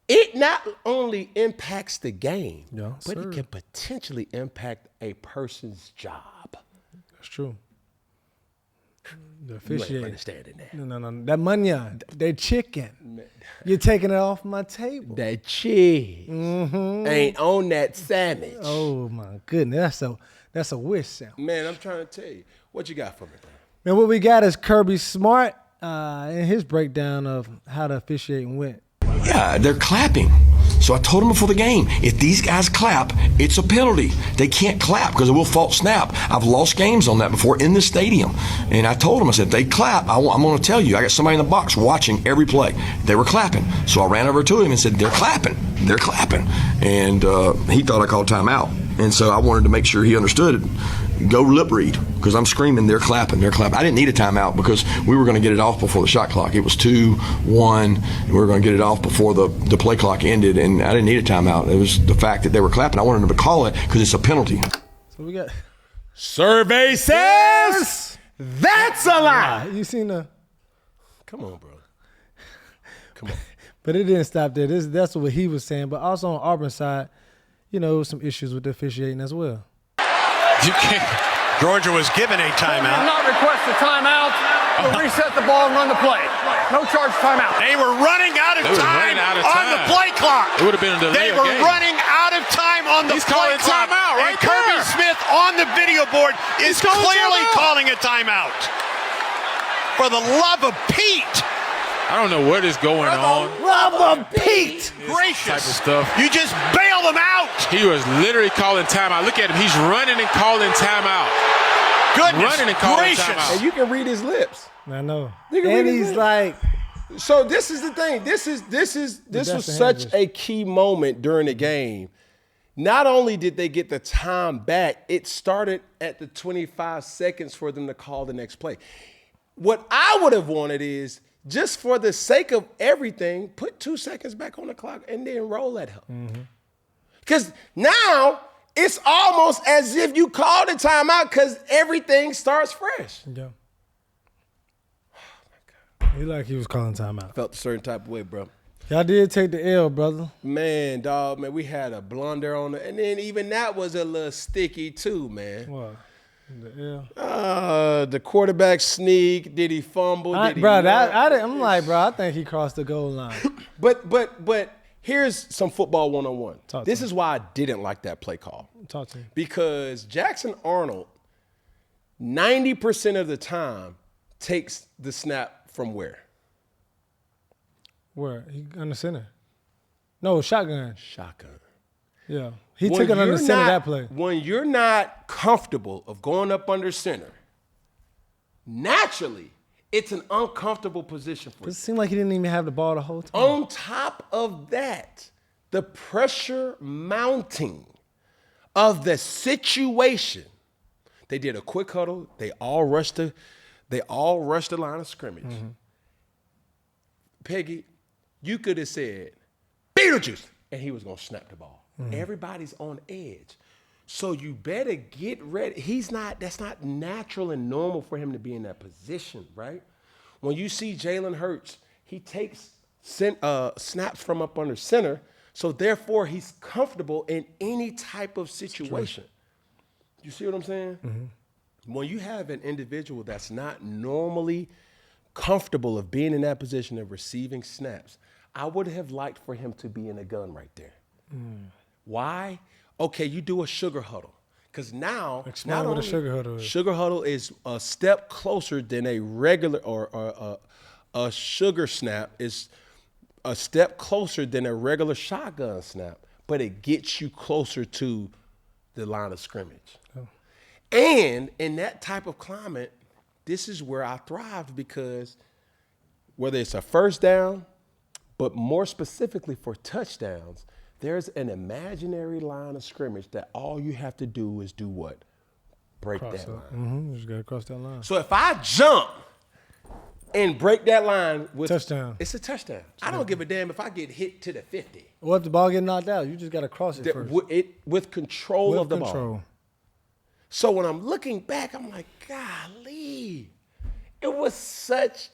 it not only impacts the game, but it can potentially impact a person's job.
That's true. The
You ain't
officiating.
understanding that.
No. That money, they chicken. You're taking it off my table.
That cheese ain't on that sandwich.
Oh my goodness, that's a wish sound.
Man, I'm trying to tell you. What you got for me, bro?
And what we got is Kirby Smart in his breakdown of how the officiating went.
Yeah, they're clapping. So I told them before the game, if these guys clap, it's a penalty. They can't clap because it will false snap. I've lost games on that before in the stadium. And I told them, I said, if they clap, I'm going to tell you. I got somebody in the box watching every play. They were clapping. So I ran over to him and said, they're clapping. They're clapping. And he thought I called timeout. And so I wanted to make sure he understood it. Go lip read, because I'm screaming, they're clapping, they're clapping. I didn't need a timeout because we were going to get it off before the shot clock. It was 2-1, and we were going to get it off before the play clock ended, and I didn't need a timeout. It was the fact that they were clapping. I wanted them to call it because it's a penalty.
So we got
Survey says that's a lie.
you seen the,
Come on, bro. Come on.
but it didn't stop there. That's what he was saying. But also on Auburn side, some issues with the officiating as well.
You can't. Georgia was given a timeout.
Did not request a timeout. We'll reset the ball and run the play. No charge timeout.
They were running out of time on the play clock.
It would have been a delay.
They were running out of time on the
He's
play
calling
clock.
timeout right
and Kirby
there.
Smith on the video board is clearly
timeout.
calling a timeout. For the love of Pete.
I don't know what is going on.
Rubber Pete!
Gracious.
Type of stuff.
You just bail them out.
He was literally calling timeout. Look at him. He's running and calling timeout.
Goodness
Running and calling
gracious.
timeout.
And you can read his lips.
I know.
Nigga,
And
read
he's
it.
like,
So this is the thing. This was such a key moment during the game. Not only did they get the time back, it started at the 25 seconds for them to call the next play. What I would have wanted is, just for the sake of everything, put 2 seconds back on the clock and then roll at him. Because now it's almost as if you called a timeout because everything starts fresh.
Yeah. Oh, my God. He like he was calling timeout.
Felt a certain type of way, bro.
Y'all did take the L, brother.
Man, dog, man, we had a blunder on it. And then even that was a little sticky too, man.
What? The L?
The quarterback sneak. Did he fumble?
I'm like, bro, I think he crossed the goal line.
But here's some football 101. This is why I didn't like that play call.
Talk to me.
Because Jackson Arnold, 90% of the time, takes the snap from where?
Where? He on the center. No, shotgun.
Shotgun.
Yeah. He took it under the center that play.
When you're not comfortable of going up under center, naturally, it's an uncomfortable position for you.
It seemed like he didn't even have the ball the whole time.
On top of that, the pressure mounting of the situation, they did a quick huddle. They all rushed the line of scrimmage. Mm-hmm. Peggy, you could have said, Beetlejuice, and he was going to snap the ball. Mm-hmm. Everybody's on edge. So you better get ready. That's not natural and normal for him to be in that position, right? When you see Jalen Hurts, he takes snaps from up under center, so therefore he's comfortable in any type of situation. You see what I'm saying? Mm-hmm. When you have an individual that's not normally comfortable of being in that position of receiving snaps, I would have liked for him to be in a gun right there. Mm. Why? Okay, you do a sugar huddle. Because now,
explain what a sugar huddle is.
Sugar huddle is a step closer than a regular or a sugar snap is a step closer than a regular shotgun snap, but it gets you closer to the line of scrimmage. Oh. And in that type of climate, this is where I thrived, because whether it's a first down, but more specifically for touchdowns, there's an imaginary line of scrimmage that all you have to do is do what? Break that line.
Mm-hmm. You just got to cross that line.
So if I jump and break that line with
touchdown,
it's a touchdown. I don't give a damn if I get hit to the 50.
Or if the ball get knocked out, you just got to cross it first.
With control of the ball. So when I'm looking back, I'm like, golly, it was such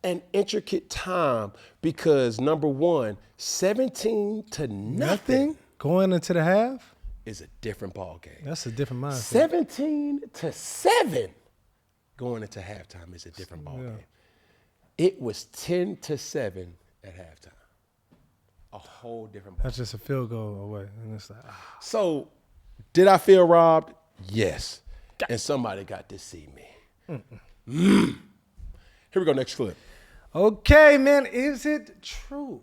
an intricate time, because number one, 17 to nothing
going into the half
is a different ball game.
That's a different mindset.
17 to 7 going into halftime is a different ball game. It was 10 to 7 at halftime. A whole different ball.
That's just a field goal away, and it's like,
So, did I feel robbed? Yes. And somebody got to see me. Here we go, next clip.
Okay, man, is it true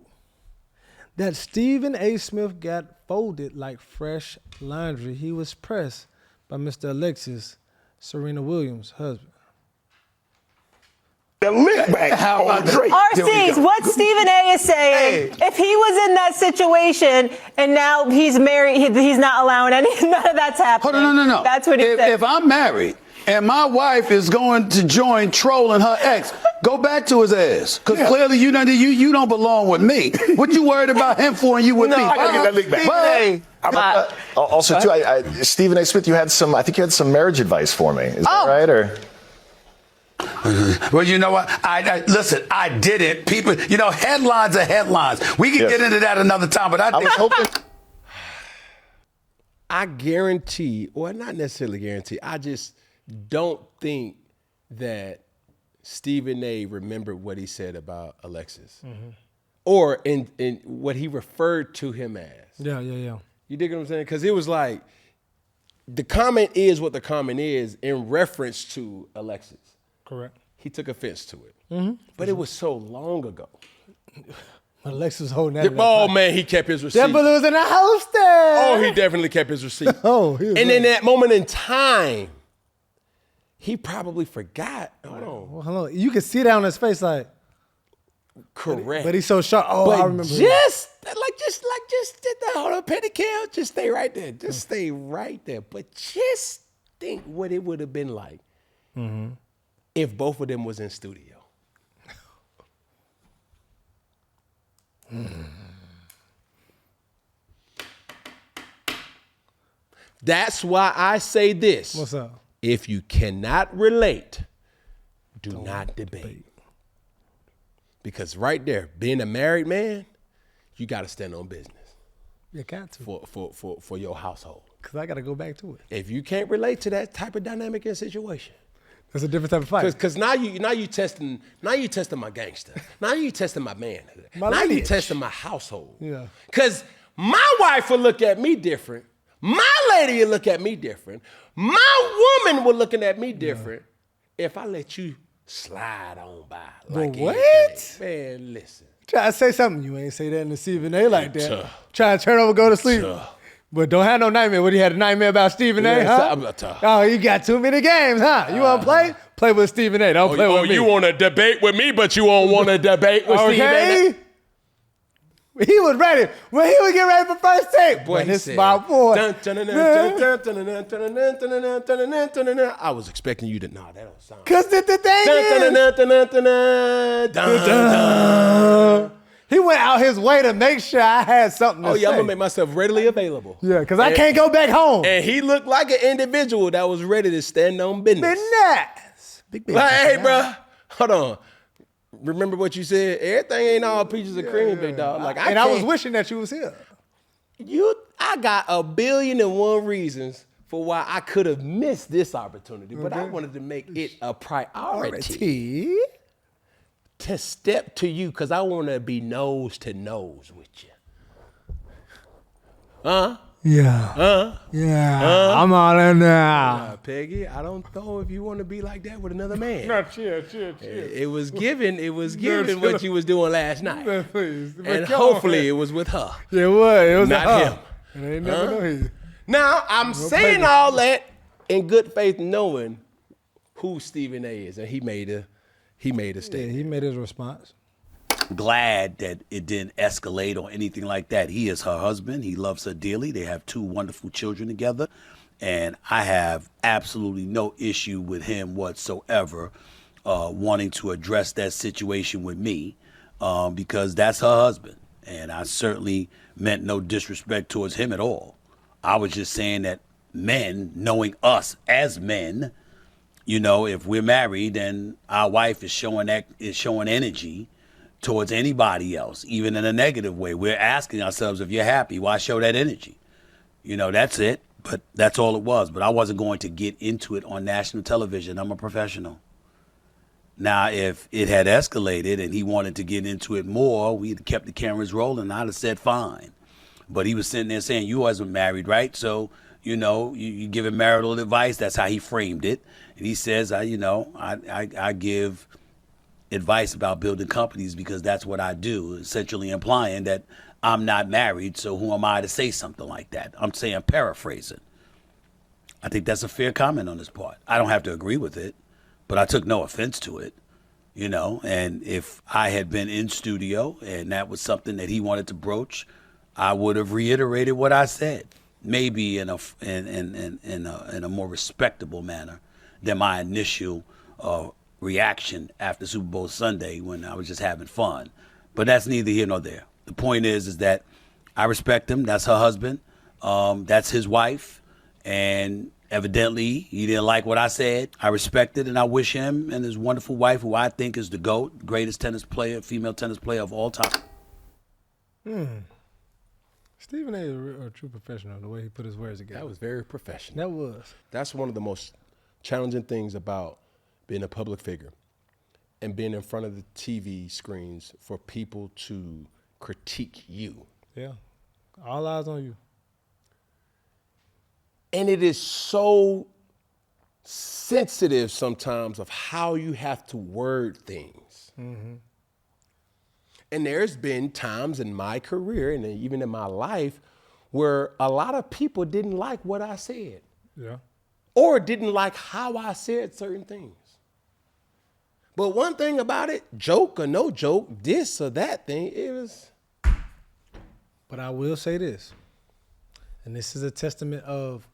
that Stephen A. Smith got folded like fresh laundry? He was pressed by Mr. Alexis, Serena Williams' husband.
The lick back. RC's, what Stephen A. is saying, if he was in that situation and now he's married, he's not allowing none of that's happening.
Hold on, no.
That's what he said.
If I'm married and my wife is going to join trolling her ex, go back to his ass. Because clearly you don't belong with me. What you worried about him for and you with me?
I gotta get that lick back. Also, too, Stephen A. Smith, I think you had some marriage advice for me. Is that right? Or?
Well, you know what? Listen, I did it. People, headlines are headlines. We can get into that another time, but I was hoping.
I guarantee, or not necessarily guarantee, I just don't think that Stephen A. remembered what he said about Alexis. Mm-hmm. Or in what he referred to him as.
Yeah.
You dig what I'm saying? Because it was like, the comment is what the comment is in reference to Alexis.
Correct.
He took offense to it. Mm-hmm. But it was so long ago.
Alexis was holding that.
Oh, man, he kept his receipt.
That balloon was in the house
there. Oh, he definitely kept his receipt.
And
in that moment in time, he probably forgot. Hold on.
Well, hold on. You can see that on his face like.
Correct.
But he's so sharp. Oh,
but
I remember.
Just hold on, Petty Cam. Just stay right there. Just stay right there. But just think what it would have been like if both of them was in studio. That's why I say this.
What's up?
If you cannot relate, do not debate. Because right there, being a married man, you got to stand on business.
You got to.
For your household.
Because I got to go back to it.
If you can't relate to that type of dynamic and situation.
That's a different type of fight.
Because now you testing my gangster. Now you testing my manhood.
My
now
lineage.
you testing my household.
Yeah.
Because my wife will look at me different. My lady will look at me different. My woman will looking at me different if I let you slide on by. Like
what?
Anything. Man, listen.
Try to say something. You ain't say that in the Stephen A like that. Try to turn over, go to sleep. But don't have no nightmare. What, he had a nightmare about Stephen A, huh? Oh, you got too many games, huh? You want to play? Play with Stephen A. Don't play with me.
You want to debate with me, but you won't want to debate with Stephen A.
He was ready. When he would get ready for first take.
Boy,
this is my boy.
I was expecting you to, nah, that don't sound.
Because the thing is, he went out his way to make sure I had something to say.
I'm going to make myself readily available.
Yeah, because I can't go back home.
And he looked like an individual that was ready to stand on business.
Big
like, hey, bro, hold on. Remember what you said? Everything ain't all peaches and cream, big dog. Like
I was wishing that you was here.
I got 1,000,000,001 reasons for why I could have missed this opportunity, but I wanted to make it a priority to step to you because I want to be nose to nose with you.
Yeah. I'm all in now.
Peggy, I don't know if you want to be like that with another man.
No, chill.
It was given what you was doing last night.
No, please.
And hopefully it was with her.
It was
not him.
And they never know him.
Now, I'm saying all that in good faith knowing who Stephen A is. And he made a statement.
Yeah, he made his response.
Glad that it didn't escalate or anything like that. He is her husband. He loves her dearly. They have 2 wonderful children together. And I have absolutely no issue with him whatsoever wanting to address that situation with me because that's her husband. And I certainly meant no disrespect towards him at all. I was just saying that men, knowing us as men, you know, if we're married and our wife is showing energy towards anybody else, even in a negative way, we're asking ourselves, if you're happy, why show that energy? You know, that's it. But that's all it was. But I wasn't going to get into it on national television. I'm a professional. Now, if it had escalated and he wanted to get into it more, we'd kept the cameras rolling. I'd have said fine. But he was sitting there saying, you wasn't married, right? So, you know, you give him marital advice. That's how he framed it. And he says, I give advice about building companies because that's what I do, essentially implying that I'm not married, so who am I to say something like that? I'm saying paraphrasing. I think that's a fair comment on his part. I don't have to agree with it, but I took no offense to it, you know, and if I had been in studio and that was something that he wanted to broach, I would have reiterated what I said, maybe in a more respectable manner than my initial reaction after Super Bowl Sunday when I was just having fun. But that's neither here nor there. The point is that I respect him. That's her husband. That's his wife. And evidently, he didn't like what I said. I respect it, and I wish him and his wonderful wife, who I think is the GOAT, greatest tennis player, female tennis player of all time.
Stephen A is a true professional, the way he put his words together.
That was very professional.
That was.
That's one of the most challenging things about being a public figure and being in front of the TV screens for people to critique you.
Yeah. All eyes on you.
And it is so sensitive sometimes of how you have to word things.
Mm-hmm.
And there's been times in my career and even in my life where a lot of people didn't like what I said.
Yeah.
Or didn't like how I said certain things. But one thing about it, joke or no joke, this or that thing, it was.
But I will say this, and this is a testament of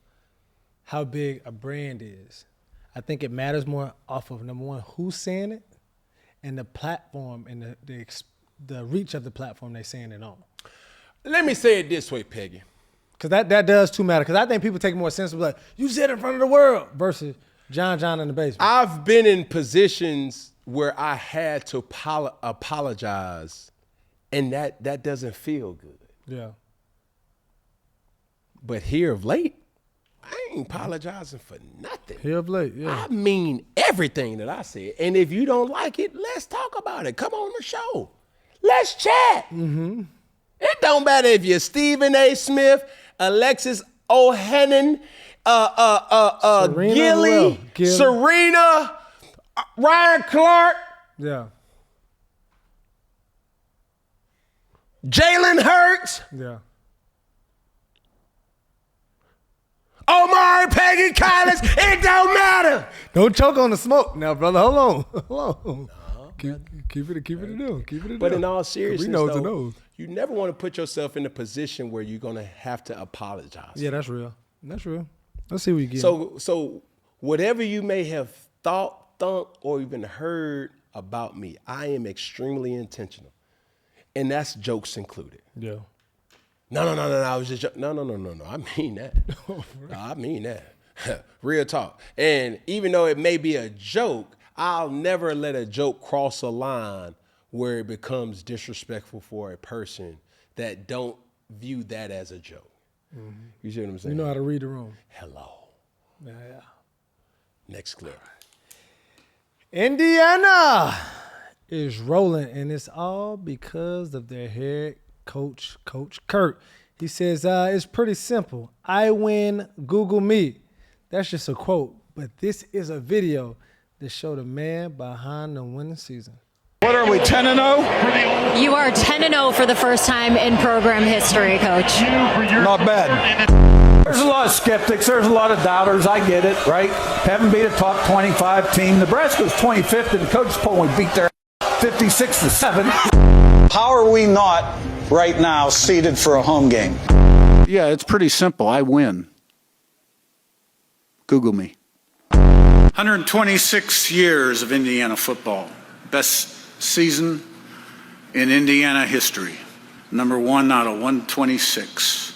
how big a brand is. I think it matters more off of, number one, who's saying it, and the platform and the reach of the platform they're saying it on.
Let me say it this way, Peggy.
Because that does too matter. Because I think people take more sensible, like, you said in front of the world versus John in the basement.
I've been in positions where I had to apologize, and that doesn't feel good.
Yeah.
But here of late, I ain't apologizing for nothing.
Here of late, yeah.
I mean everything that I said. And if you don't like it, let's talk about it. Come on the show. Let's chat.
Mm-hmm.
It don't matter if you're Stephen A. Smith, Alexis Ohanian, Gilly, Serena, Ryan Clark.
Yeah.
Jalen Hurts.
Yeah.
Omar, Peggy, Collins, it don't matter.
Don't choke on the smoke now, brother. Hold on. Keep it a deal.
But in all seriousness,
though,
you never want to put yourself in a position where you're going to have to apologize.
Yeah, that's real. Let's see what you get.
So whatever you may have thought, or even heard about me, I am extremely intentional. And that's jokes included.
Yeah.
No. I was just no. I mean that. No, I mean that. Real talk. And even though it may be a joke, I'll never let a joke cross a line where it becomes disrespectful for a person that don't view that as a joke. Mm-hmm. You see what I'm saying?
You know how to read the room.
Hello.
Yeah.
Next clip.
Indiana is rolling, and it's all because of their head coach, Coach Curt. He says, it's pretty simple. I win, Google me. That's just a quote, but this is a video that showed the man behind the winning season.
What are we, 10-0?
You are 10-0 for the first time in program history, Coach.
Not bad. There's a lot of skeptics. There's a lot of doubters. I get it, right? Haven't beat a top 25 team. Nebraska's 25th in the coaches poll. We beat their 56-7.
How are we not right now seeded for a home game?
Yeah, it's pretty simple. I win. Google me. 126 years of Indiana football. Best season in Indiana history. Number 1 out of 126.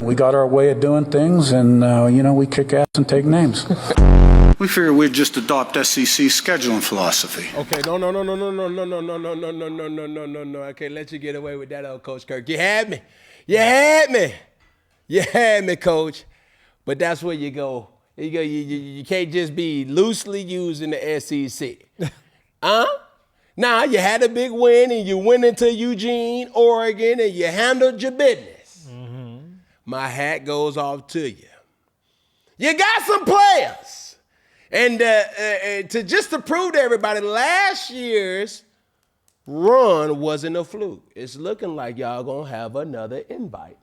We got our way of doing things, and, we kick ass and take names. We figured we'd just adopt SEC scheduling philosophy.
Okay, no. I can't let you get away with that, old Coach Kirk. You had me, Coach. But that's where you go. You can't just be loosely using the SEC. Now, you had a big win, and you went into Eugene, Oregon, and you handled your business. Mm-hmm. My hat goes off to you. You got some players. And to prove to everybody, last year's run wasn't a fluke. It's looking like y'all going to have another invite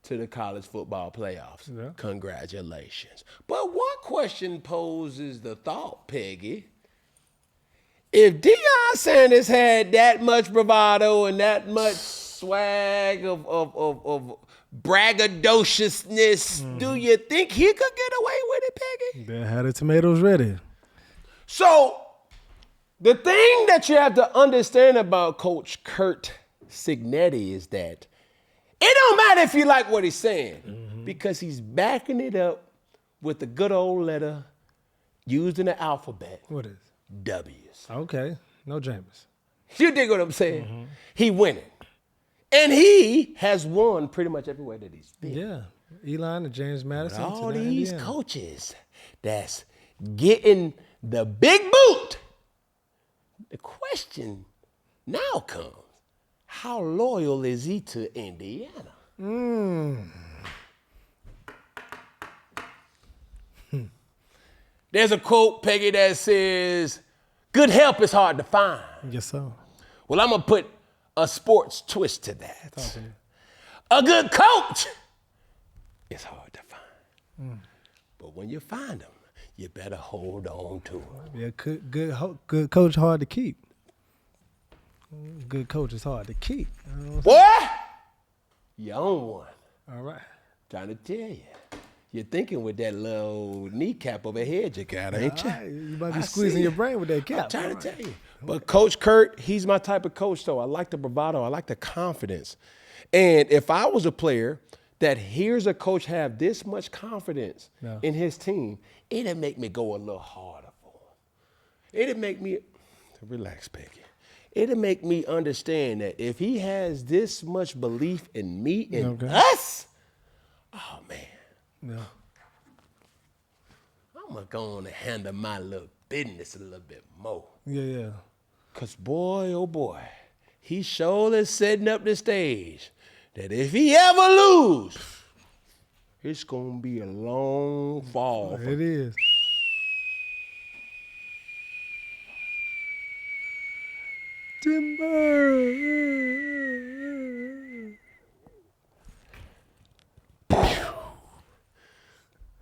to the college football playoffs. Yeah. Congratulations. But one question poses the thought, Peggy. If Deion Sanders had that much bravado and that much swag of braggadociousness, do you think he could get away with it, Peggy?
They had the tomatoes ready.
So the thing that you have to understand about Coach Curt Cignetti is that it don't matter if you like what he's saying, because he's backing it up with the good old letter used in the alphabet.
What is?
W's.
Okay. No James.
You dig what I'm saying? Mm-hmm. He winning. And he has won pretty much everywhere that he's been.
Yeah. Elon and James Madison.
But all these coaches that's getting the big boot. The question now comes, how loyal is he to Indiana? There's a quote, Peggy, that says, good help is hard to find.
Yes, sir.
Well, I'm going to put a sports twist to that. A good coach is hard to find. But when you find them, you better hold on to him.
Yeah, good coach hard to keep. Good coach is hard to keep. You know
Boy, you own one.
All right.
Trying to tell you. You're thinking with that little kneecap overhead you got, ain't you?
Right. You might be squeezing your brain with that cap.
I'm trying to tell you. But Coach Curt, he's my type of coach, though. I like the bravado. I like the confidence. And if I was a player that hears a coach have this much confidence in his team, it'd make me go a little harder for him. It'd make me, relax, Peggy. It'd make me understand that if he has this much belief in me and us, oh, man.
No.
I'm going to go on and handle my little business a little bit more.
Yeah.
Because, boy, oh, boy, he sure is setting up the stage that if he ever lose, it's going to be a long fall.
It is. Timber.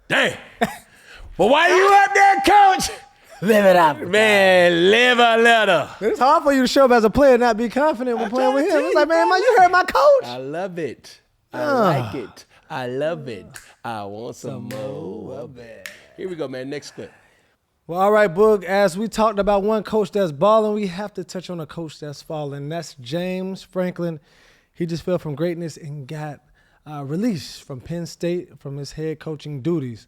Damn. But why you up there, Coach?
Live it up.
Man, live a little.
It's hard for you to show up as a player and not be confident when playing with him. It's like, man, you heard my coach.
I love it. I like it. I love it. I want some more of it. Here we go, man. Next clip.
Well, all right, Boog, as we talked about one coach that's balling, we have to touch on a coach that's falling. That's James Franklin. He just fell from greatness and got released from Penn State from his head coaching duties.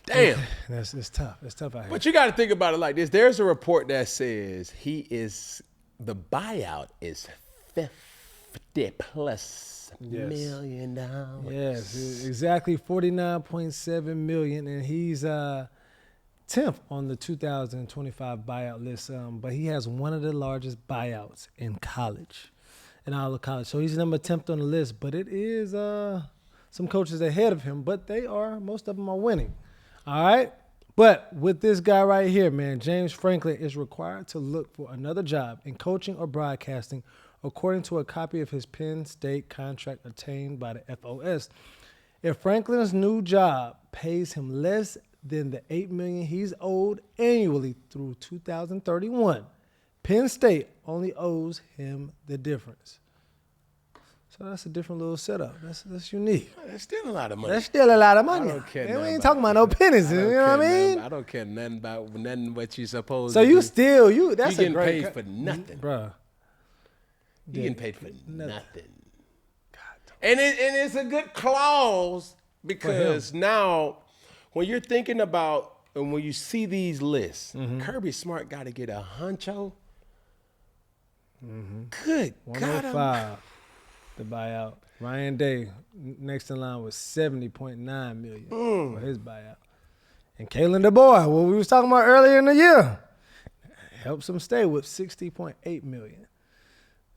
Damn.
It's tough. It's tough out here.
But you got to think about it like this. There's a report that says the buyout is $50+ million.
Yes, exactly $49.7 million, and he's 10th on the 2025 buyout list. But he has one of the largest buyouts in college, in all of college. So he's number 10th on the list. But it is some coaches ahead of him, but most of them are winning. All right? But with this guy right here, man, James Franklin is required to look for another job in coaching or broadcasting, according to a copy of his Penn State contract obtained by the FOS. If Franklin's new job pays him less than the $8 million he's owed annually through 2031, Penn State only owes him the difference. So that's a different little setup. That's unique.
That's still a lot of money.
That's still a lot of money.
I don't care.
And we ain't talking about no pennies. You know what I mean?
I don't care nothing about what you supposed
so
to
you
do.
still that's
you getting
a great
paid for nothing,
bro.
You getting paid for nothing. And it's a good clause because now when you're thinking about and when you see these lists, Kirby Smart got to get a huncho. Good
105.
God.
The buyout. Ryan Day next in line was $70.9 million for his buyout. And Kalen DeBoer, what we was talking about earlier in the year, helps him stay with $60.8 million.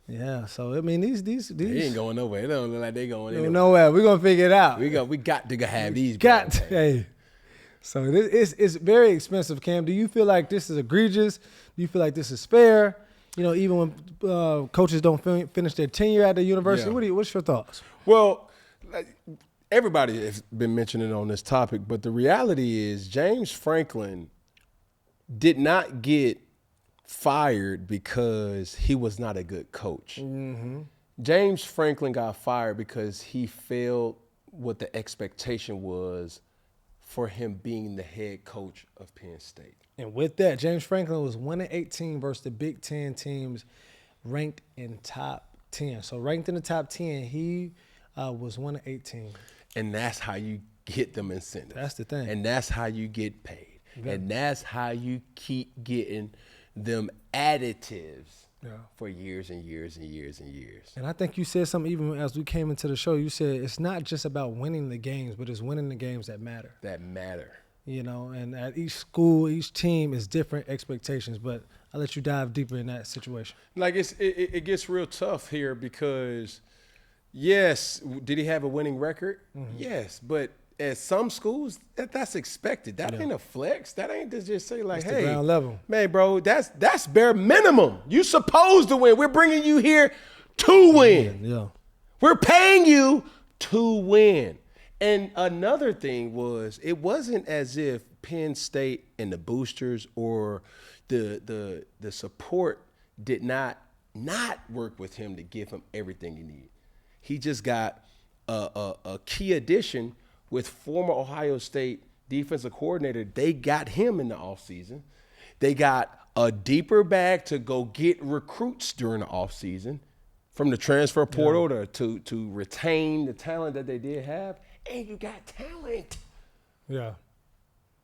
Yeah, so I mean these
They ain't going nowhere. It don't look like they going anywhere.
Nowhere. We're gonna figure it out.
We got to have these.
Hey. So it's very expensive, Cam. Do you feel like this is egregious? Do you feel like this is fair? You know, even when coaches don't finish their tenure at the university, what's your thoughts?
Well, everybody has been mentioning on this topic, but the reality is James Franklin did not get fired because he was not a good coach. James Franklin got fired because he failed what the expectation was for him being the head coach of Penn State.
And with that, James Franklin was 1-18 versus the Big Ten teams ranked in top 10. So ranked in the top 10, he was 1-18.
And that's how you get them incentives.
That's the thing.
And that's how you get paid. And that's how you keep getting them additives for years and years and years and years.
And I think you said something even as we came into the show. You said it's not just about winning the games, but it's winning the games that matter.
That matter.
You know, and at each school, each team is different expectations, but I'll let you dive deeper in that situation.
Like it gets real tough here because, yes, did he have a winning record? Yes, but at some schools, that's expected. That ain't a flex. That ain't to just say like,
It's
hey,
the ground level.
Man, bro, that's bare minimum. You supposed to win. We're bringing you here to win.
Yeah.
We're paying you to win. And another thing was, it wasn't as if Penn State and the boosters or the support did not work with him to give him everything he needed. He just got a key addition with former Ohio State defensive coordinator. They got him in the offseason. They got a deeper bag to go get recruits during the offseason from the transfer portal to retain the talent that they did have. And you got talent.
Yeah.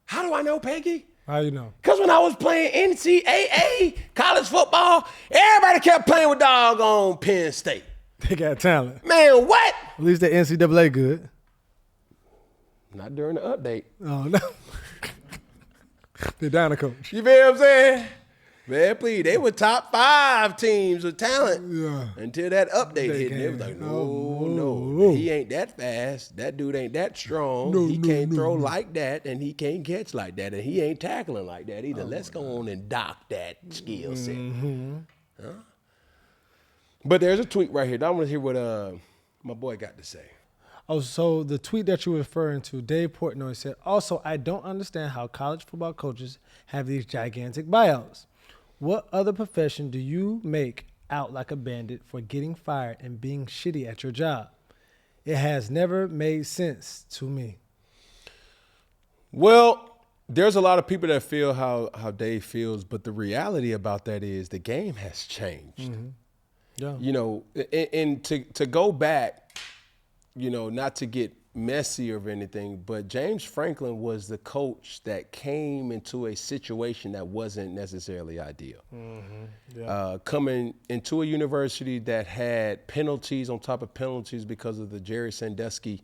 How do I know, Peggy?
How you know?
Because when I was playing NCAA college football, everybody kept playing with doggone Penn State.
They got talent.
Man, what?
At least the NCAA good.
Not during the update.
Oh, no. They're down a coach.
You feel what I'm saying? Man, please, they were top 5 teams with talent until that update hit. And they was like, no, he ain't that fast. That dude ain't that strong. He can't throw like that, and he can't catch like that, and he ain't tackling like that either. Let's go on and dock that skill set. Huh? But there's a tweet right here. I want to hear what my boy got to say.
Oh, so the tweet that you were referring to, Dave Portnoy said, also, I don't understand how college football coaches have these gigantic buyouts. What other profession do you make out like a bandit for getting fired and being shitty at your job? It has never made sense to me.
Well, there's a lot of people that feel how Dave feels, but the reality about that is the game has changed.
Mm-hmm. Yeah.
You know, and to go back, you know, not to get messy or anything, but James Franklin was the coach that came into a situation that wasn't necessarily ideal.
Mm-hmm. Yeah.
Coming into a university that had penalties on top of penalties because of the Jerry Sandusky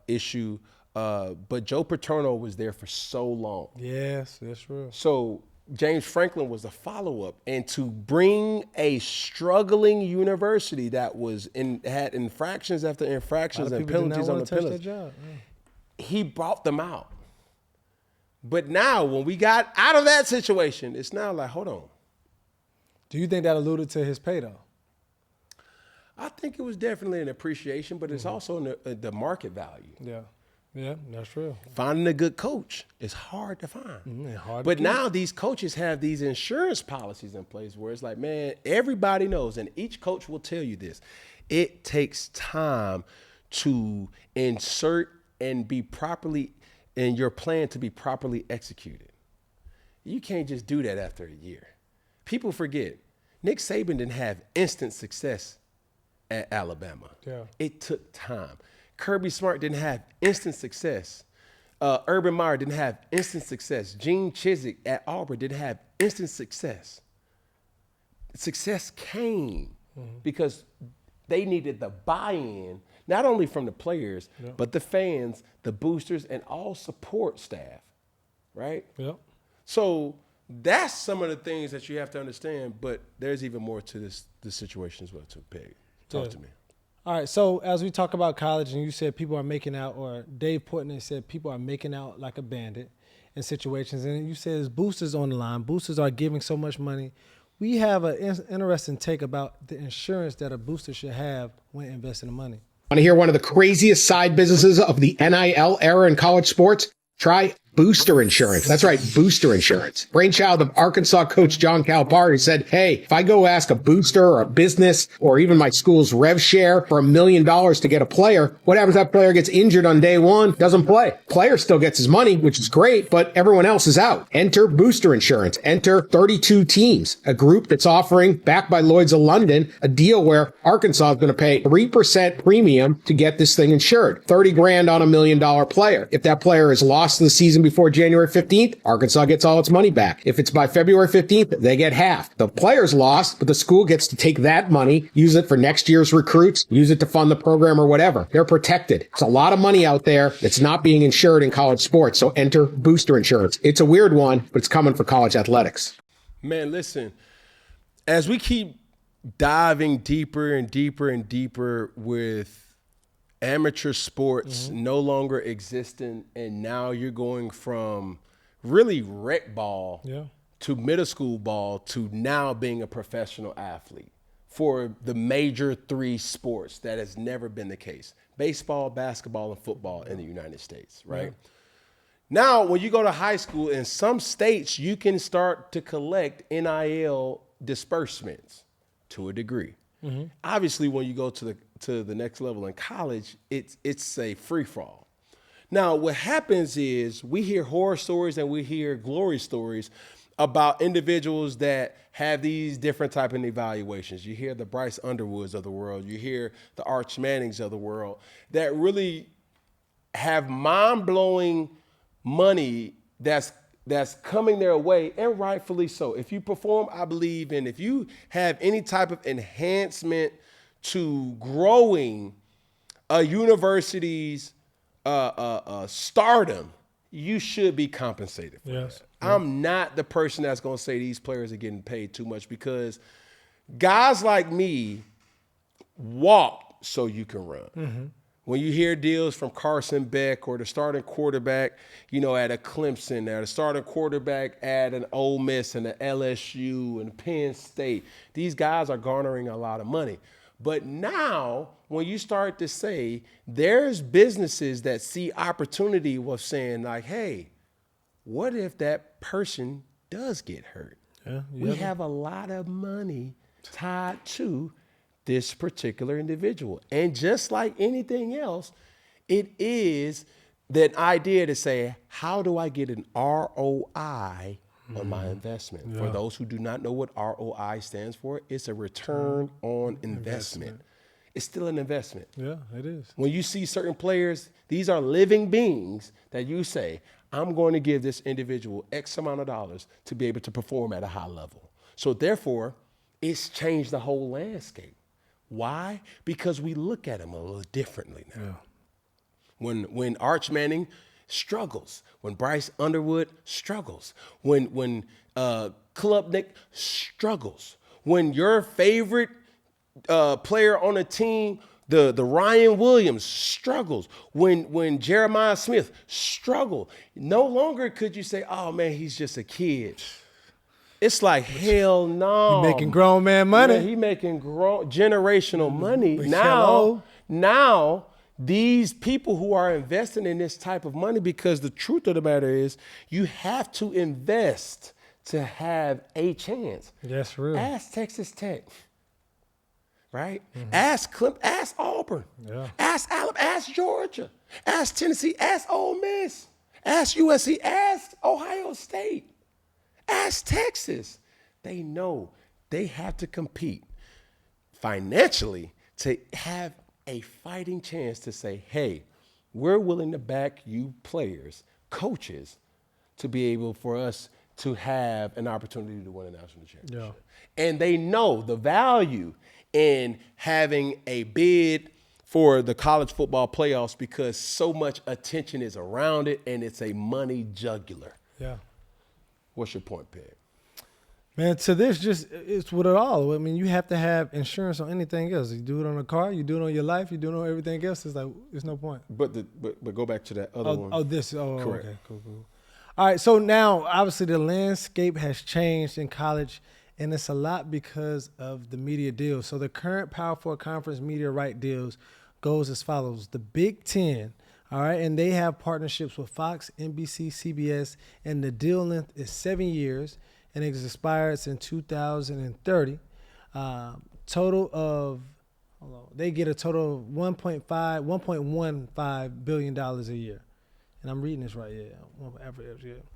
issue, but Joe Paterno was there for so long.
Yes, that's real.
So James Franklin was the follow-up, and to bring a struggling university that was had infractions after infractions and penalties on the penalties, he brought them out. But now, when we got out of that situation, it's now like, hold on.
Do you think that alluded to his pay, though?
I think it was definitely an appreciation, but it's also the market value.
Yeah. Yeah, that's real.
Finding a good coach is hard to find.
Hard
but
to
now these coaches have these insurance policies in place where it's like, man, everybody knows, and each coach will tell you this, it takes time to insert and be properly, and your plan to be properly executed. You can't just do that after a year. People forget, Nick Saban didn't have instant success at Alabama.
Yeah.
It took time. Kirby Smart didn't have instant success. Urban Meyer didn't have instant success. Gene Chizik at Auburn didn't have instant success. Success came because they needed the buy-in, not only from the players, but the fans, the boosters, and all support staff, right?
Yep.
So that's some of the things that you have to understand, but there's even more to this situation as well, too, Peg. Talk to me.
All right, so as we talk about college, and you said people are making out, or Dave Portnoy said people are making out like a bandit in situations, and you said there's boosters on the line. Boosters are giving so much money. We have an interesting take about the insurance that a booster should have when investing the money.
Want to hear one of the craziest side businesses of the NIL era in college sports? Try booster insurance. That's right, booster insurance. Brainchild of Arkansas coach John Calipari said, hey, if I go ask a booster or a business or even my school's rev share for $1 million to get a player, what happens if that player gets injured on day one, doesn't play? Player still gets his money, which is great, but everyone else is out. Enter booster insurance. Enter 32 teams, a group that's offering, backed by Lloyd's of London, a deal where Arkansas is going to pay 3% premium to get this thing insured. $30,000 on $1 million player. If that player is lost in the season before January 15th, Arkansas gets all its money back. If it's by February 15th, they get half. The player's lost, but the school gets to take that money, use it for next year's recruits, use it to fund the program or whatever. They're protected. It's a lot of money out there that's not being insured in college sports, so enter booster insurance. It's a weird one, but it's coming for college athletics.
Man, listen, as we keep diving deeper and deeper and deeper with amateur sports no longer existing, and now you're going from really rec ball to middle school ball to now being a professional athlete for the major 3 sports. That has never been the case. Baseball, basketball, and football in the United States, right? Now, when you go to high school, in some states, you can start to collect NIL disbursements to a degree. Mm-hmm. Obviously, when you go to the next level in college, it's a free fall. Now, what happens is we hear horror stories and we hear glory stories about individuals that have these different type of evaluations. You hear the Bryce Underwoods of the world. You hear the Arch Mannings of the world that really have mind-blowing money that's coming their way, and rightfully so. If you perform, I believe, and if you have any type of enhancement to growing a university's stardom, you should be compensated for that. I'm not the person that's going to say these players are getting paid too much, because guys like me walk so you can run. Mm-hmm. When you hear deals from Carson Beck or the starting quarterback, at a Clemson, or the starting quarterback at an Ole Miss and an LSU and Penn State, these guys are garnering a lot of money. But now, when you start to say there's businesses that see opportunity with saying like, hey, what if that person does get hurt? We have a lot of money tied to this particular individual. And just like anything else, it is that idea to say, how do I get an ROI on my investment? Yeah. For those who do not know what ROI stands for, it's a return on investment. It's still an investment.
Yeah, it is.
When you see certain players, these are living beings that you say, I'm going to give this individual X amount of dollars to be able to perform at a high level. So therefore, it's changed the whole landscape. Why? Because we look at him a little differently now. Yeah. When Arch Manning struggles, when Bryce Underwood struggles, when Klubnik struggles, when your favorite player on a team, the Ryan Williams struggles, when Jeremiah Smith struggled, no longer could you say, oh man, he's just a kid. It's like, hell no.
He making grown man money.
Man, he making generational money. Now, these people who are investing in this type of money, because the truth of the matter is you have to invest to have a chance.
That's real.
Ask Texas Tech, right? Mm-hmm. Ask Auburn. Yeah. Ask Alabama. Ask Georgia. Ask Tennessee. Ask Ole Miss. Ask USC. Ask Ohio State. Ask Texas. They know they have to compete financially to have a fighting chance to say, hey, we're willing to back you players, coaches, to be able for us to have an opportunity to win a national championship. Yeah. And they know the value in having a bid for the college football playoffs, because so much attention is around it and it's a money jugular.
Yeah.
What's your point, Peg?
Man, to this, it's with it all. I mean, you have to have insurance on anything else. You do it on a car, you do it on your life, you do it on everything else. It's like, there's no point.
But go back to that other one.
Correct. Okay, cool. All right, so now, obviously, the landscape has changed in college, and it's a lot because of the media deals. So the current Power 4 conference media right deals goes as follows. The Big Ten, all right, and they have partnerships with Fox, NBC, CBS, and the deal length is 7 years, and it expires in 2030. They get a total of $1.15 billion a year. And I'm reading this right, yeah.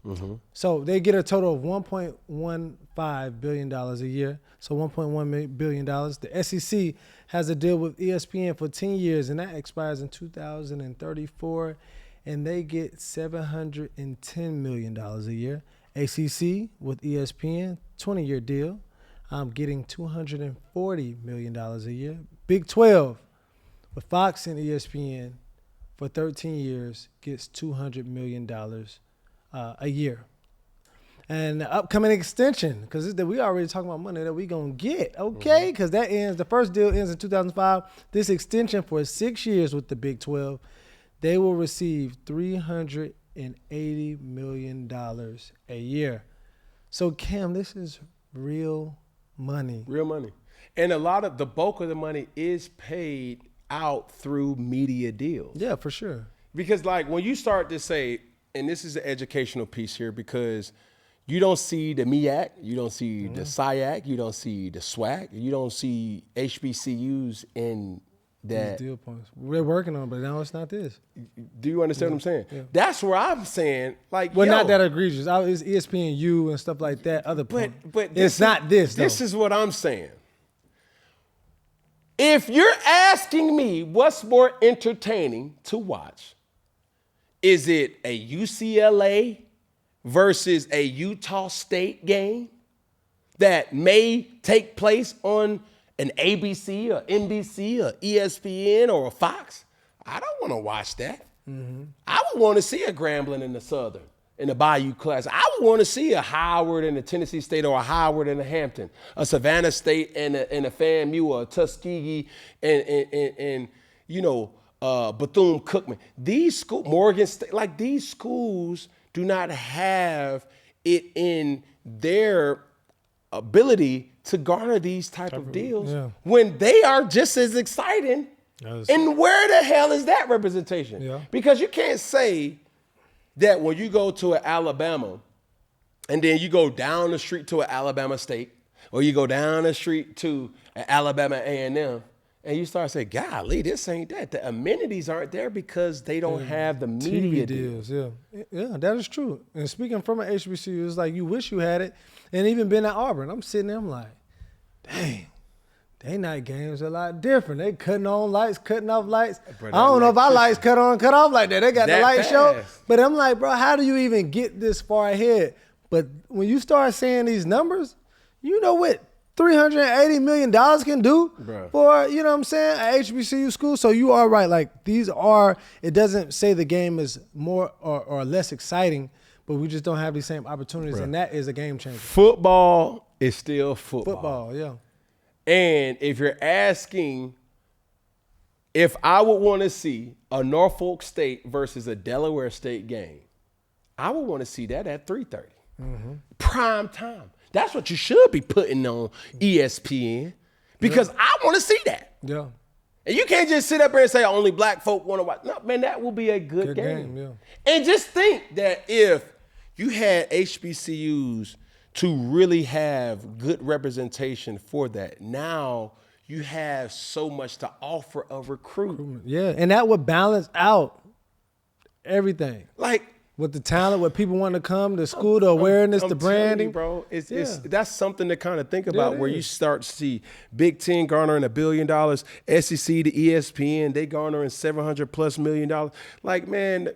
Mm-hmm. So they get a total of $1.15 billion a year, so $1.1 billion. The SEC has a deal with ESPN for 10 years, and that expires in 2034, and they get $710 million a year. ACC with ESPN, 20-year deal, getting $240 million a year. Big 12 with Fox and ESPN for 13 years gets $200 million a year. And the upcoming extension, because we already talking about money that we going to get, okay? Because that ends, the first deal ends in 2005. This extension for 6 years with the Big 12, they will receive $380 million a year. So, Cam, this is real money.
Real money. And the bulk of the money is paid out through media deals.
Yeah, for sure.
Because like when you start to say, and this is an educational piece here because you don't see the MEAC, you don't see the SIAC, you don't see the SWAC, you don't see HBCUs in that.
Deal points. We're working on it, but now it's not this.
Do you understand what I'm saying?
Yeah.
That's where I'm saying, like,
well, not that egregious. It's ESPNU and stuff like that. But it's not this.
This is what I'm saying. If you're asking me what's more entertaining to watch, is it a UCLA versus a Utah State game that may take place on an ABC or NBC or ESPN or a Fox? I don't want to watch that. Mm-hmm. I would want to see a Grambling in the Southern, in the Bayou Classic. I would want to see a Howard and a Tennessee State or a Howard and a Hampton, a Savannah State and a FAMU or a Tuskegee and Bethune-Cookman. These schools, Morgan State, like these schools do not have it in their ability to garner these type of deals when they are just as exciting. And where the hell is that representation? Yeah. Because you can't say that when you go to an Alabama and then you go down the street to an Alabama State or you go down the street to an Alabama A&M and you start saying, golly, this ain't that. The amenities aren't there because they don't have the media deals.
Yeah, that is true. And speaking from an HBCU, it's like you wish you had it. And even been at Auburn, I'm sitting there, I'm like, dang, they night games are a lot different. They cutting on lights, cutting off lights. I don't know if our lights cut on, cut off like that. They got the light show. But I'm like, bro, how do you even get this far ahead? But when you start saying these numbers, you know what $380 million can do for, you know what I'm saying, a HBCU school. So you are right. Like these are, it doesn't say the game is more or less exciting, but we just don't have these same opportunities. And that is a game changer.
Football is still football.
Football, yeah.
And if you're asking if I would want to see a Norfolk State versus a Delaware State game, I would want to see that at 3:30. Mm-hmm. Prime time. That's what you should be putting on ESPN because I want to see that.
Yeah.
And you can't just sit up there and say only black folk want to watch. No, man, that will be a good game.
Yeah.
And just think that if you had HBCUs to really have good representation for that, now you have so much to offer a recruit.
Yeah, and that would balance out everything.
Like,
with the talent, with people wanting to come to school, the awareness, the branding.
You, bro, that's something to kind of think about where you start to see Big Ten garnering $1 billion, SEC to ESPN, they garnering $700+ million. Like, man,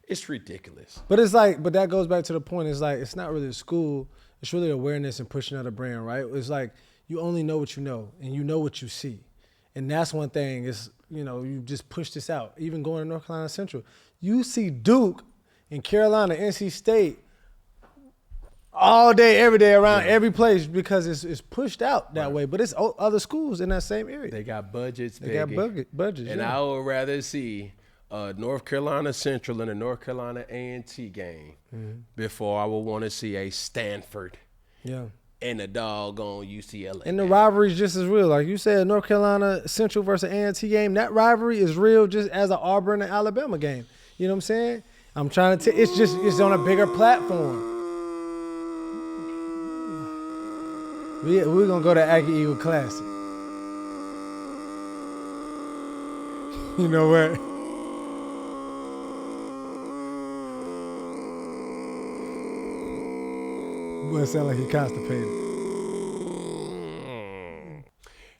it's ridiculous.
But it's like, but that goes back to the point. It's like, it's not really a school. It's really awareness and pushing out a brand, right? It's like you only know what you know and you know what you see. And that's one thing is, you know, you just push this out. Even going to North Carolina Central, you see Duke in Carolina, NC State, all day, every day, around every place because it's pushed out that way. But it's other schools in that same area.
They got budgets.
They got budgets.
And I would rather see North Carolina Central and a North Carolina A&T game before I would want to see a Stanford and a doggone UCLA.
And the rivalry is just as real. Like you said, North Carolina Central versus A&T game, that rivalry is real just as an Auburn and Alabama game. You know what I'm saying? I'm trying to it's on a bigger platform. We're going to go to Aggie Eagle Classic. You know what? Boy, it sound like he constipated.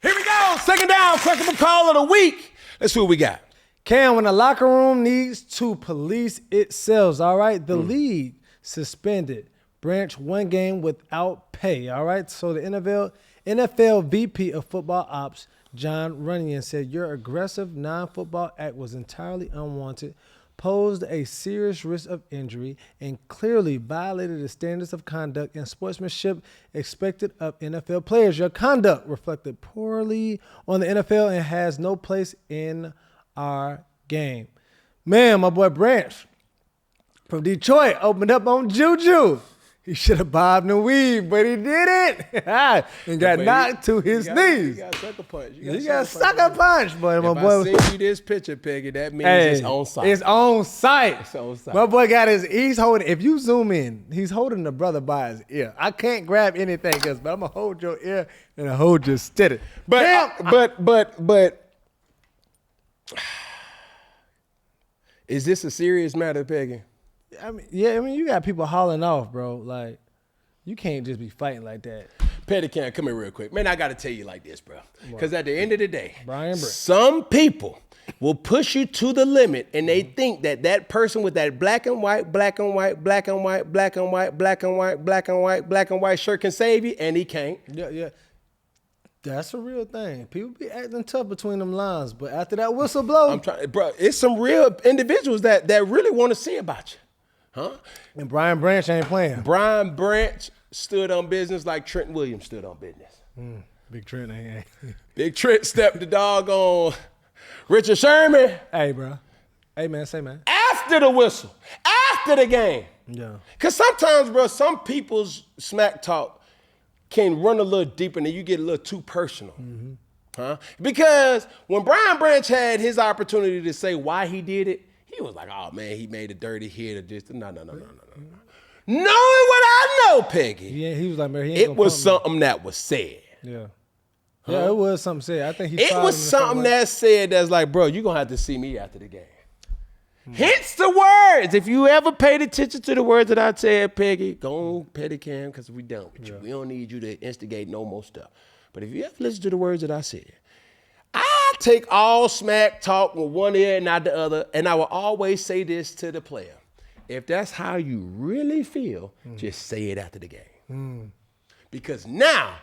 Here we go. Second down, questionable call of the week. Let's see what we got.
Cam, when the locker room needs to police itself, all right? The league suspended Branch one game without pay, all right? So the NFL VP of Football Ops, John Runyon, said your aggressive non-football act was entirely unwanted, posed a serious risk of injury, and clearly violated the standards of conduct and sportsmanship expected of NFL players. Your conduct reflected poorly on the NFL and has no place in our game. Man, my boy Branch from Detroit opened up on Juju. He should have bobbed and weaved, but he didn't. And got knocked to his knees.
You got sucker punch.
You got sucker punch, boy. My boy.
If I send you this picture, Peggy, that means it's on site.
It's on site.
It's on site.
My boy got he's holding, if you zoom in, he's holding the brother by his ear. I can't grab anything else, but I'm going to hold your ear and I hold your steady.
But is this a serious matter, Peggy?
I mean, you got people hauling off, bro. Like, you can't just be fighting like that.
Petty Can, come here real quick. Man, I got to tell you like this, bro. Because at the end of the day,
some
people will push you to the limit and they think that person with that black and white shirt can save you, and he can't.
Yeah. That's a real thing. People be acting tough between them lines, but after that whistle blow,
bro, it's some real individuals that really want to see about you. Huh?
And Brian Branch ain't playing.
Brian Branch stood on business like Trent Williams stood on business.
Big Trent ain't.
Big Trent stepped the dog on Richard Sherman.
Hey, bro. Hey, man, say, man.
After the whistle, after the game.
Yeah.
Because sometimes, bro, some people's smack talk can run a little deeper and then you get a little too personal. Huh? Because when Brian Branch had his opportunity to say why he did it, he was like, oh, man, he made a dirty hit or this. No. Knowing what I know, Peggy.
Yeah, he was like, man,
it was something that was said.
Yeah. Huh? Yeah, it was something said. I think
it was something that said that's like, bro, you're going to have to see me after the game. Hence the words. If you ever paid attention to the words that I said, Peggy, go on Petty Cam, because we done with you. We don't need you to instigate no more stuff. But if you ever listen to the words that I said, I take all smack talk with one ear and not the other, and I will always say this to the player. If that's how you really feel, just say it after the game. Because now,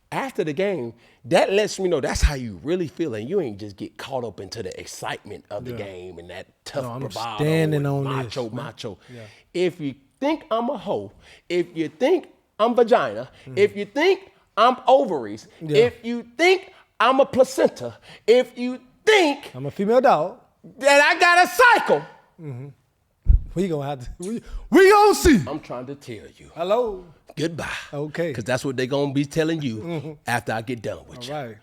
after the game, that lets me know that's how you really feel, and you ain't just get caught up into the excitement of the game and that tough bravado
standing on
macho. Yeah. If you think I'm a hoe, if you think I'm vagina, if you think I'm ovaries, if you think I'm a placenta, if you think
I'm a female dog,
that I got a cycle,
we gonna have to. We gonna see.
I'm trying to tell you.
Hello.
Goodbye.
Okay.
Because that's what they're gonna be telling you after I get done with you.
All right.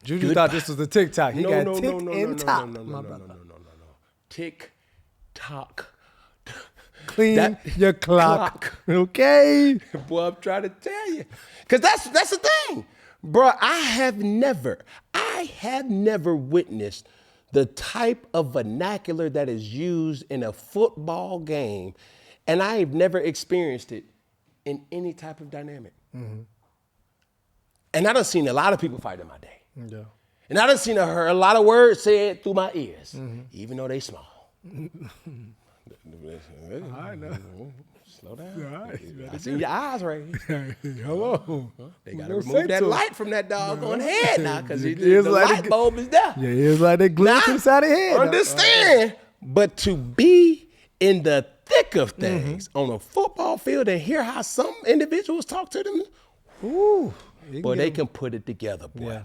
Juju thought this was the TikTok. He got tick and top.
No. Tick-tock.
Clean your clock. Okay.
Boy, I'm trying to tell you. Because that's the thing. Bro, I have never witnessed the type of vernacular that is used in a football game, and I have never experienced it in any type of dynamic. And I done seen a lot of people fight in my day.
Yeah.
And I done seen a lot of words said through my ears, even though they small.
I know.
Slow down.
All right.
I seen your eyes right here.
Hello.
They got to remove that light from that doggone head now, because the
like
light bulb is there.
Yeah, it's like they glued to the side of the head.
Understand. But to be in the thick of things on a football field and hear how some individuals talk to them, boy, they can put it together, boy.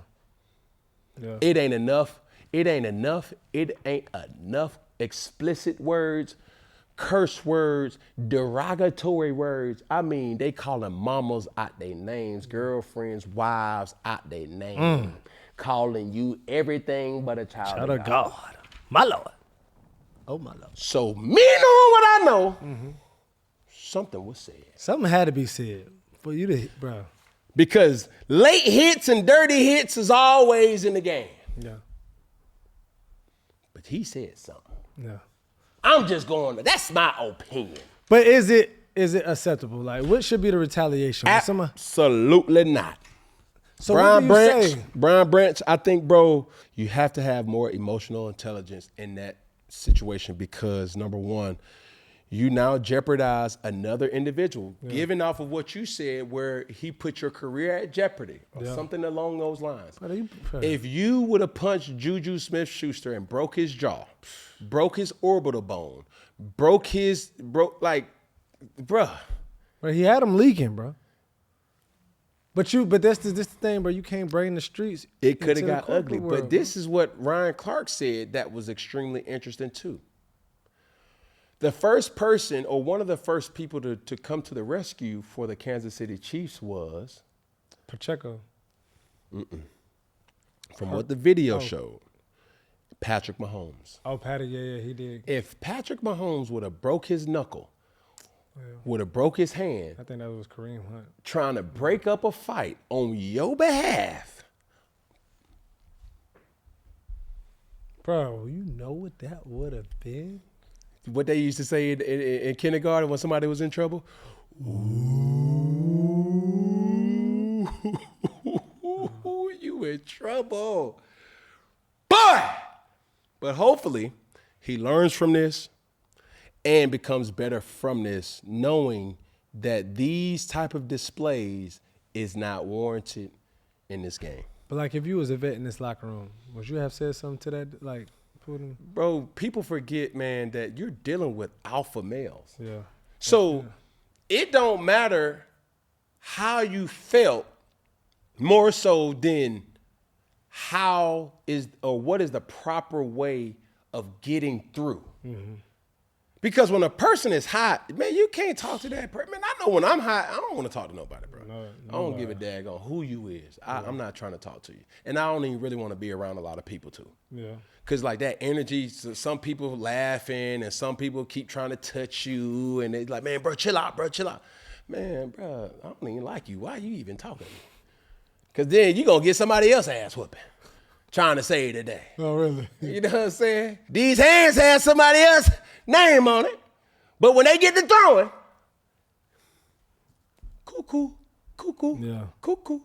Yeah.
It ain't enough. It ain't enough explicit words, curse words, derogatory words. I mean, they calling mamas out their names, girlfriends, wives out their name, calling you everything but a child of God.
My Lord. Oh, my Lord.
So me knowing what I know, something was said.
Something had to be said for you to, bro.
Because late hits and dirty hits is always in the game.
Yeah.
But he said something.
Yeah.
I'm just going, that's my opinion.
But is it acceptable? Like, what should be the retaliation?
Absolutely not.
So Brian
Branch, I think, bro, you have to have more emotional intelligence in that situation because, number one, you now jeopardize another individual, given off of what you said where he put your career at jeopardy or something along those lines. If you would have punched Juju Smith-Schuster and broke his jaw, broke his orbital bone, broke, bruh.
But he had him leaking, bro. But that's the thing, bro. You can't bring the streets.
It could have got ugly. But this is what Ryan Clark said that was extremely interesting too. The first person or one of the first people to come to the rescue for the Kansas City Chiefs was
Pacheco.
From what the video showed, Patrick Mahomes.
Oh, Patty, yeah, he did.
If Patrick Mahomes would have broke his knuckle, would have broke his hand,
I think that was Kareem Hunt.
Trying to break up a fight on your behalf.
Bro, you know what that would have been?
What they used to say in kindergarten when somebody was in trouble? Ooh, you in trouble. But hopefully he learns from this and becomes better from this, knowing that these type of displays is not warranted in this game.
But like, if you was a vet in this locker room, would you have said something to that? Like,
bro, people forget, man, that you're dealing with alpha males.
Yeah.
So it don't matter how you felt, more so than what is the proper way of getting through.
Mm-hmm.
Because when a person is hot, man, you can't talk to that person. Man, I know when I'm hot, I don't want to talk to nobody, bro. I don't give a dag on who you is. I'm not trying to talk to you. And I don't even really want to be around a lot of people, too.
Yeah.
Because, like, that energy, some people laughing and some people keep trying to touch you. And they like, man, bro, chill out, bro, chill out. Man, bro, I don't even like you. Why are you even talking to me? Because then you going to get somebody else ass whooping. Trying to say it today.
Oh, really?
You know what I'm saying? These hands have somebody else's name on it. But when they get to throwing, cuckoo.
Yeah.
Cuckoo.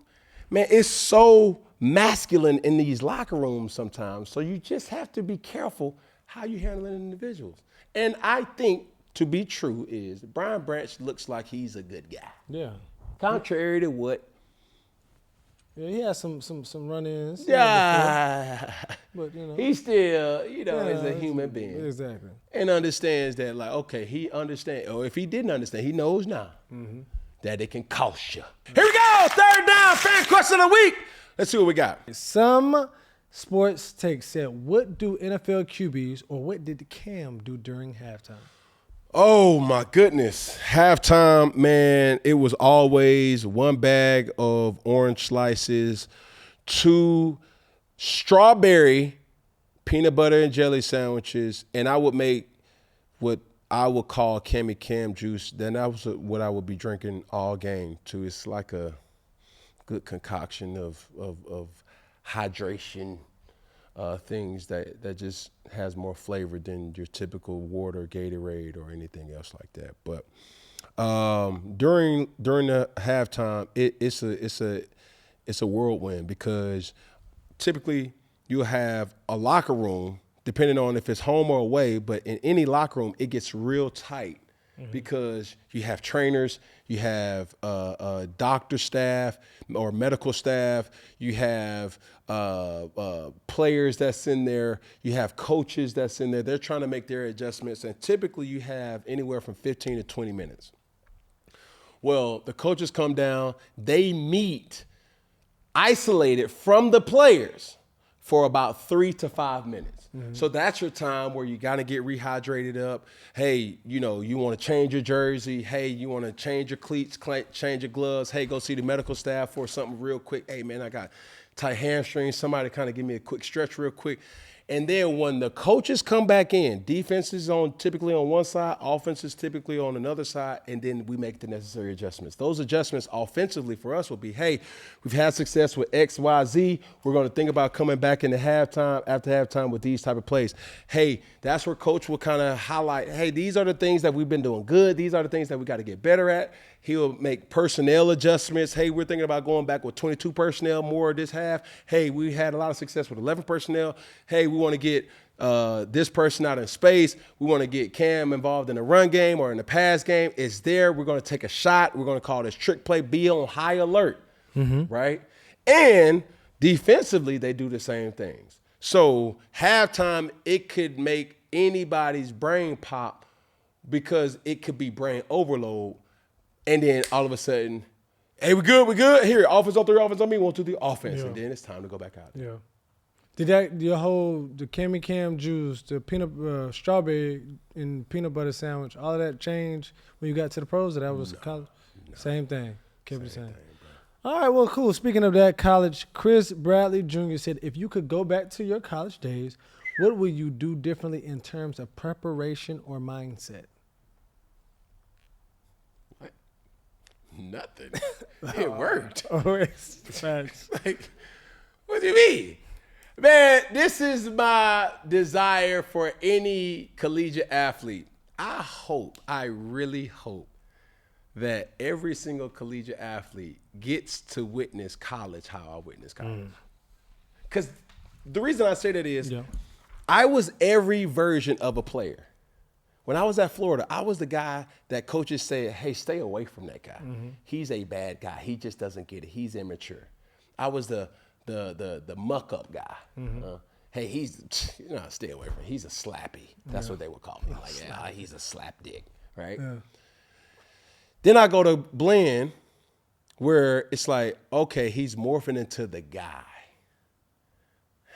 Man, it's so masculine in these locker rooms sometimes. So you just have to be careful how you handling individuals. And I think, to be true, is Brian Branch looks like he's a good guy.
Yeah.
Contrary to what.
Yeah, he has some run-ins.
Yeah.
But, you know.
He still, is a human being.
Exactly.
And understands that, like, okay, he understands, or if he didn't understand, he knows now that it can cost you. Here we go, third down, fan question of the week. Let's see what we got.
Some sports take said, what do NFL QBs, or what did Cam do during halftime?
Oh, my goodness. Halftime, man, it was always one bag of orange slices, 2 strawberry peanut butter and jelly sandwiches, and I would make what I would call Cam juice. Then that was what I would be drinking all game, too. It's like a good concoction of hydration things that just has more flavor than your typical water, Gatorade, or anything else like that. But during the halftime, it's a whirlwind, because typically you'll have a locker room, depending on if it's home or away, but in any locker room, it gets real tight because you have trainers, you have doctor staff or medical staff, you have players that's in there, you have coaches that's in there. They're trying to make their adjustments, and typically you have anywhere from 15 to 20 minutes. Well, the coaches come down, they meet isolated from the players for about 3 to 5 minutes. So that's your time where you got to get rehydrated up. Hey, you want to change your jersey. Hey, you want to change your cleats, change your gloves. Hey, go see the medical staff for something real quick. Hey, man, I got tight hamstrings. Somebody kind of give me a quick stretch real quick. And then when the coaches come back in, defense is typically on one side, offense is typically on another side, and then we make the necessary adjustments. Those adjustments offensively for us will be, hey, we've had success with X, Y, Z. We're going to think about coming back into after halftime with these type of plays. Hey, that's where coach will kind of highlight, hey, these are the things that we've been doing good. These are the things that we got to get better at. He'll make personnel adjustments. Hey, we're thinking about going back with 22 personnel more this half. Hey, we had a lot of success with 11 personnel. Hey, we want to get this person out in space. We want to get Cam involved in the run game or in the pass game. It's there. We're going to take a shot. We're going to call this trick play. Be on high alert, right? And defensively, they do the same things. So halftime, it could make anybody's brain pop, because it could be brain overload. And then all of a sudden, hey, we good. Here, offense on 3, offense on me, 1, 2, 3, offense.
Yeah.
And then it's time to go back out.
Yeah. Did the Cammy Cam juice, the peanut strawberry and peanut butter sandwich, all of that change when you got to the pros? Or that was college? No. Same thing. Kept the same. All right, well, cool. Speaking of that, college, Chris Bradley Jr. said, if you could go back to your college days, what would you do differently in terms of preparation or mindset?
What? Nothing. It worked.
Oh, it's facts.
Like, what do you mean? Man, this is my desire for any collegiate athlete. I really hope that every single collegiate athlete gets to witness college how I witnessed college. Because the reason I say that is I was every version of a player. When I was at Florida, I was the guy that coaches said, hey, stay away from that guy. He's a bad guy. He just doesn't get it. He's immature. I was the muck-up guy. Hey, stay away from him. He's a slappy. That's what they would call me. Like, he's a slap dick, right? Yeah. Then I go to blend where it's like, okay, he's morphing into the guy.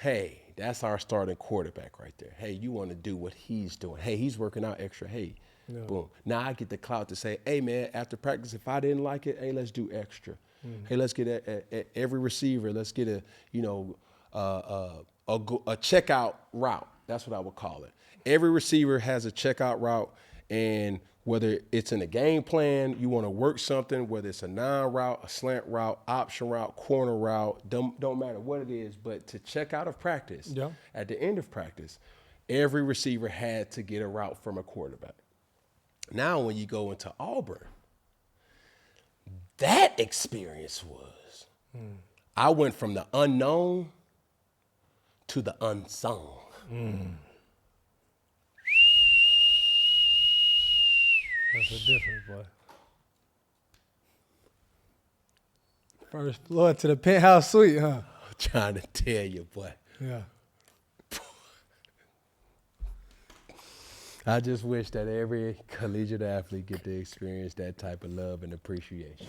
Hey, that's our starting quarterback right there. Hey, you want to do what he's doing. Hey, he's working out extra. Hey, boom. Now I get the clout to say, hey, man, after practice, if I didn't like it, hey, let's do extra. Hey, let's get every receiver. Let's get a checkout route. That's what I would call it. Every receiver has a checkout route, and whether it's in a game plan, you want to work something, whether it's a non-route, a slant route, option route, corner route, don't matter what it is, but to check out of practice, at the end of practice, every receiver had to get a route from a quarterback. Now when you go into Auburn, that experience was, I went from the unknown to the unsung.
That's a difference, boy. First floor to the penthouse suite, huh?
I'm trying to tell you, boy.
Yeah.
I just wish that every collegiate athlete get to experience that type of love and appreciation.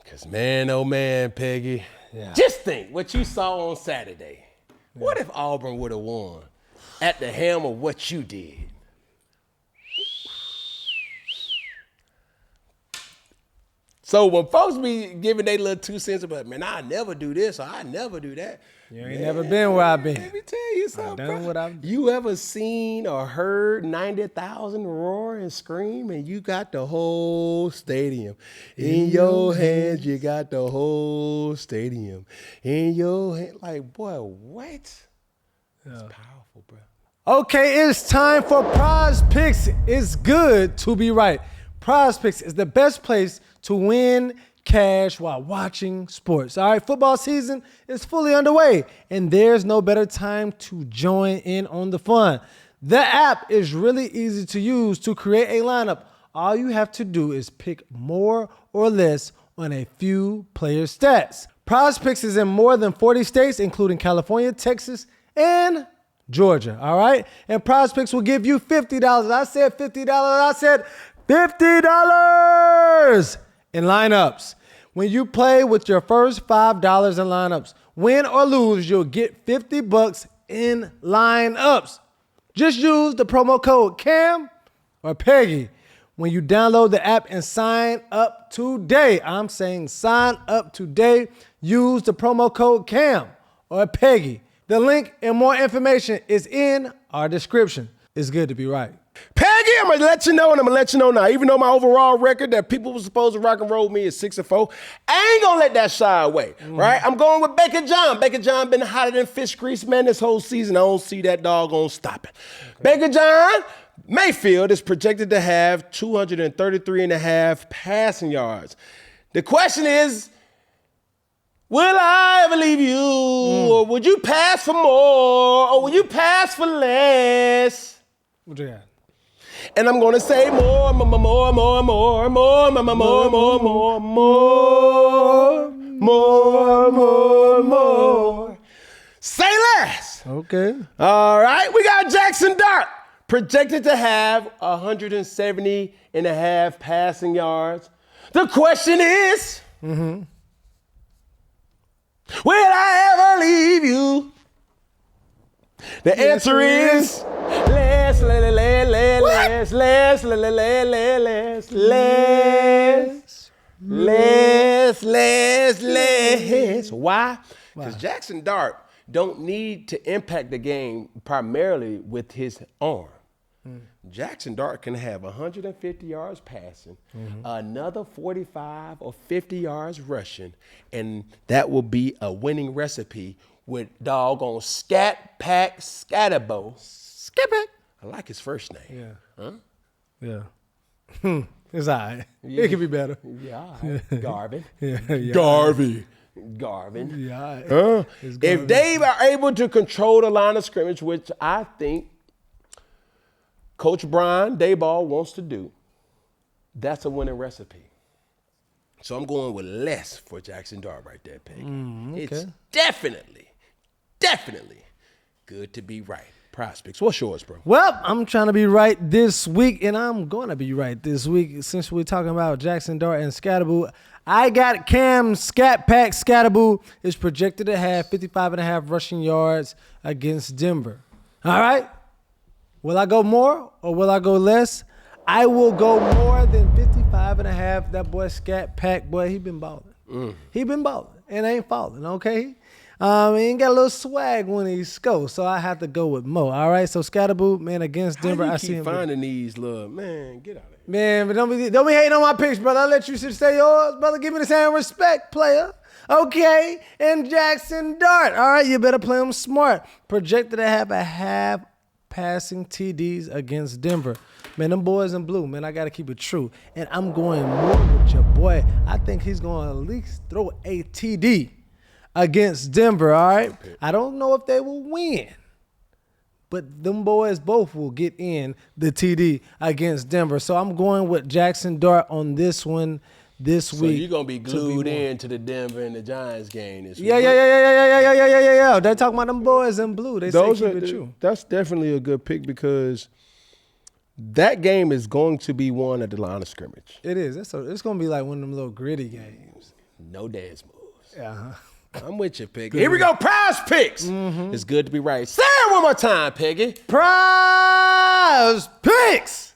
Because, man, oh, man, Peggy, just think what you saw on Saturday. What if Auburn would have won at the helm of what you did? So when folks be giving their little 2 cents about, man, I never do this or I never do that.
You ain't never been where I've been.
Let me tell you something,
I've done what I've done.
You ever seen or heard 90,000 roar and scream and you got the whole stadium in your hands? You got the whole stadium in your hand. Like, boy, what? That's powerful, bro.
Okay, it's time for PrizePicks. It's good to be right. PrizePicks is the best place to win cash while watching sports. All right, football season is fully underway, and there's no better time to join in on the fun. The app is really easy to use to create a lineup. All you have to do is pick more or less on a few player stats. PrizePicks is in more than 40 states, including California, Texas, and Georgia. All right, and PrizePicks will give you $50. I said $50. I said $50 in lineups. When you play with your first $5 in lineups, win or lose, you'll get $50 in lineups. Just use the promo code CAM or Peggy when you download the app and sign up today. I'm saying sign up today. Use the promo code CAM or Peggy. The link and more information is in our description. It's good to be right.
Peggy, I'm going to let you know, and I'm going to let you know now. Even though my overall record that people were supposed to rock and roll with me is 6-4, I ain't going to let that shy away, right? I'm going with Baker John. Baker John been hotter than fish grease, man, this whole season. I don't see that doggone stopping. Baker John Mayfield is projected to have 233.5 passing yards. The question is, will I ever leave you, or would you pass for more, or will you pass for less?
What you got?
And I'm gonna say more. Say less.
Okay.
All right, we got Jackson Dart, projected to have 170.5 passing yards. The question is, Will I ever leave you? The answer is less. Why? Because Jackson Dart don't need to impact the game primarily with his arm. Jackson Dart can have 150 yards passing, another 45 or 50 yards rushing, and that will be a winning recipe with doggone Scat Pack Scatterbo. Skip. I like his first name.
Yeah. It's all right. It could be better.
Yeah, all right. Garvin. Garvin.
Yeah.
If they are able to control the line of scrimmage, which I think Coach Brian Daboll wants to do, that's a winning recipe. So I'm going with less for Jackson Dart right there, Peggy.
Okay.
It's definitely good to be right. PrizePicks. What's yours, bro?
Well, I'm trying to be right this week, and I'm going to be right this week. Since we're talking about Jackson Dart and Scatterboo, I got Cam Scat Pack Scatterboo is projected to have 55.5 rushing yards against Denver. All right? Will I go more or will I go less? I will go more than 55.5. That boy Scat Pack, boy, he been balling. He been balling and ain't falling, okay? He ain't got a little swag when he scores, so I have to go with Mo. All right, so Scatterboo, man, against Denver,
I
see him
finding these little, man, get out of here.
Man, but don't be hating on my picks, brother. I'll let you say yours, brother. Give me the same respect, player. Okay, and Jackson Dart. All right, you better play him smart. Projected to have a half passing TDs against Denver. Man, them boys in blue, man, I got to keep it true. And I'm going more with your boy. I think he's going to at least throw a TD against Denver, all right? I don't know if they will win, but them boys both will get in the TD against Denver. So I'm going with Jackson Dart on this one this week.
So you're going to be glued in to the Denver and the Giants game this week.
Yeah. They're talking about them boys in blue. They say keep it true.
That's definitely a good pick because that game is going to be won at the line of scrimmage.
It is. It's going to be like one of them little gritty games.
No dance moves.
Yeah.
I'm with you, Peggy. Here we go. PrizePicks. It's good to be right. Say it one more time, Peggy.
PrizePicks.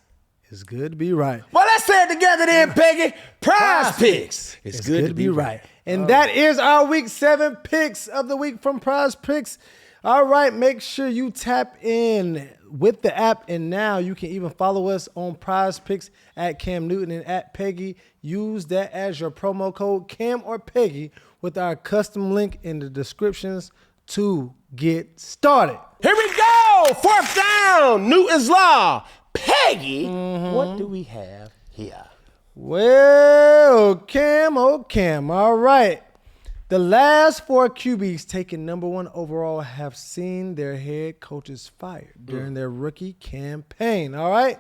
It's good to be right.
Well, let's say it together then, Peggy. PrizePicks. It's good to be right.
And that is our Week 7 picks of the week from PrizePicks. All right, make sure you tap in with the app, and now you can even follow us on PrizePicks at Cam Newton and at Peggy. Use that as your promo code, Cam or Peggy, with our custom link in the descriptions to get started.
Here we go. 4th down. Newton's Law. Peggy, what do we have here?
Well, Cam, all right. The last 4 QBs taken number 1 overall have seen their head coaches fired during their rookie campaign, all right?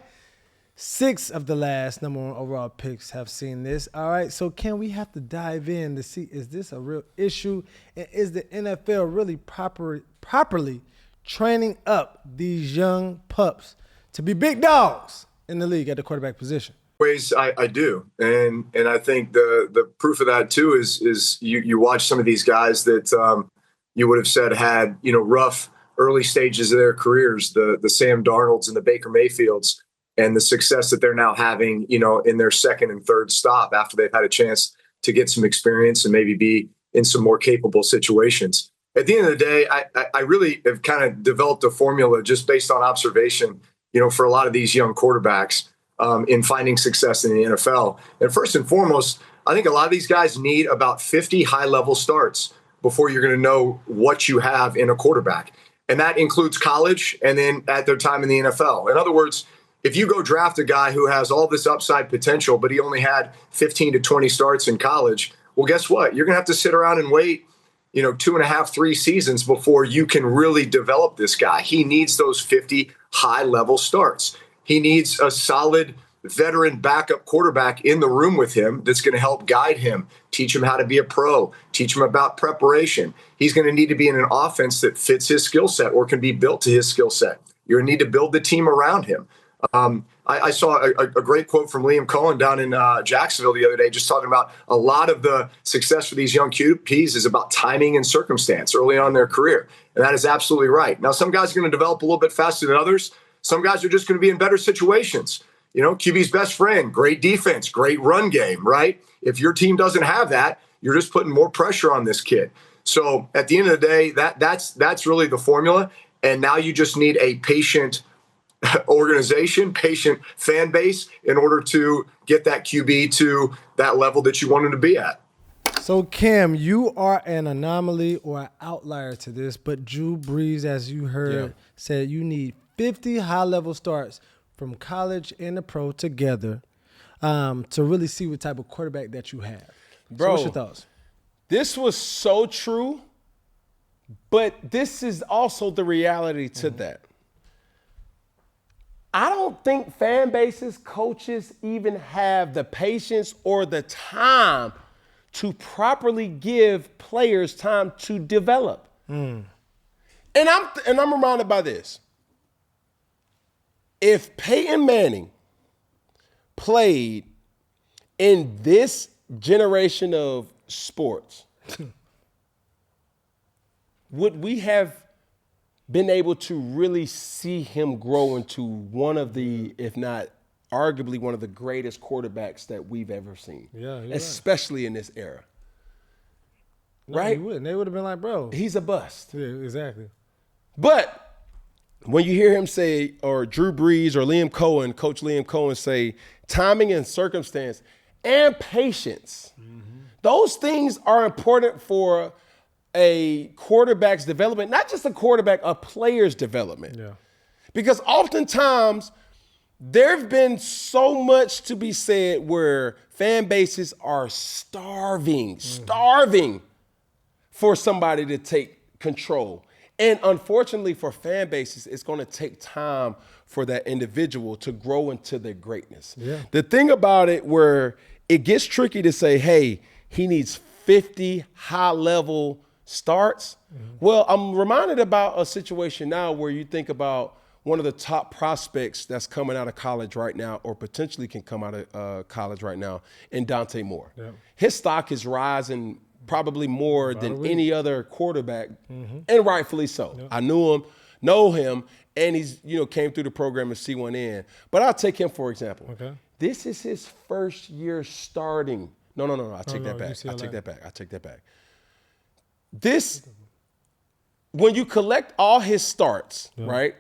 6 of the last number 1 overall picks have seen this, all right? So we have to dive in to see, is this a real issue? And is the NFL really properly training up these young pups to be big dogs in the league at the quarterback position?
Ways I do, and I think the proof of that too is you watch some of these guys that you would have said had rough early stages of their careers, the Sam Darnolds and the Baker Mayfields, and the success that they're now having in their second and third stop after they've had a chance to get some experience and maybe be in some more capable situations. At the end of the day, I really have kind of developed a formula just based on observation, for a lot of these young quarterbacks in finding success in the NFL. And first and foremost, I think a lot of these guys need about 50 high-level starts before you're going to know what you have in a quarterback. And that includes college and then at their time in the NFL. In other words, if you go draft a guy who has all this upside potential, but he only had 15 to 20 starts in college, well, guess what? You're going to have to sit around and wait 2.5, 3 seasons before you can really develop this guy. He needs those 50 high-level starts. He needs a solid veteran backup quarterback in the room with him that's going to help guide him, teach him how to be a pro, teach him about preparation. He's going to need to be in an offense that fits his skill set or can be built to his skill set. You're going to need to build the team around him. I I saw a great quote from Liam Cohen down in Jacksonville the other day, just talking about a lot of the success for these young QBs is about timing and circumstance early on in their career. And that is absolutely right. Now, some guys are going to develop a little bit faster than others. Some guys are just going to be in better situations. You know, QB's best friend, great defense, great run game, right? If your team doesn't have that, you're just putting more pressure on this kid. So at the end of the day, that's really the formula. And now you just need a patient organization, patient fan base in order to get that QB to that level that you want him to be at.
So, Cam, you are an anomaly or an outlier to this, but Drew Brees, as you heard, said you need 50 high-level starts from college and the pro together to really see what type of quarterback that you have.
Bro,
so what's your thoughts?
This was so true, but this is also the reality to that. I don't think fan bases, coaches even have the patience or the time to properly give players time to develop. And I'm reminded by this. If Peyton Manning played in this generation of sports, would we have been able to really see him grow into one of the, if not arguably one of the greatest quarterbacks that we've ever seen?
Yeah,
especially in this era.
No,
right?
You wouldn't. They would have been like, bro,
he's a bust.
Yeah, exactly.
But when you hear him say, or Drew Brees or Liam Cohen, Coach Liam Cohen say, timing and circumstance and patience, those things are important for a quarterback's development, not just a quarterback, a player's development.
Yeah.
Because oftentimes there've been so much to be said where fan bases are starving for somebody to take control. And unfortunately for fan bases, it's going to take time for that individual to grow into their greatness.
Yeah.
The thing about it where it gets tricky to say, hey, he needs 50 high-level starts. Well, I'm reminded about a situation now where you think about one of the top prospects that's coming out of college right now or potentially can come out of college right now in Dante Moore. Yeah. His stock is rising probably more than any other quarterback, and rightfully so. Yep. I know him, and he's came through the program as C1N. But I'll take him for example.
Okay.
This is his first year starting. No. I take that back. This, when you collect all his starts, right,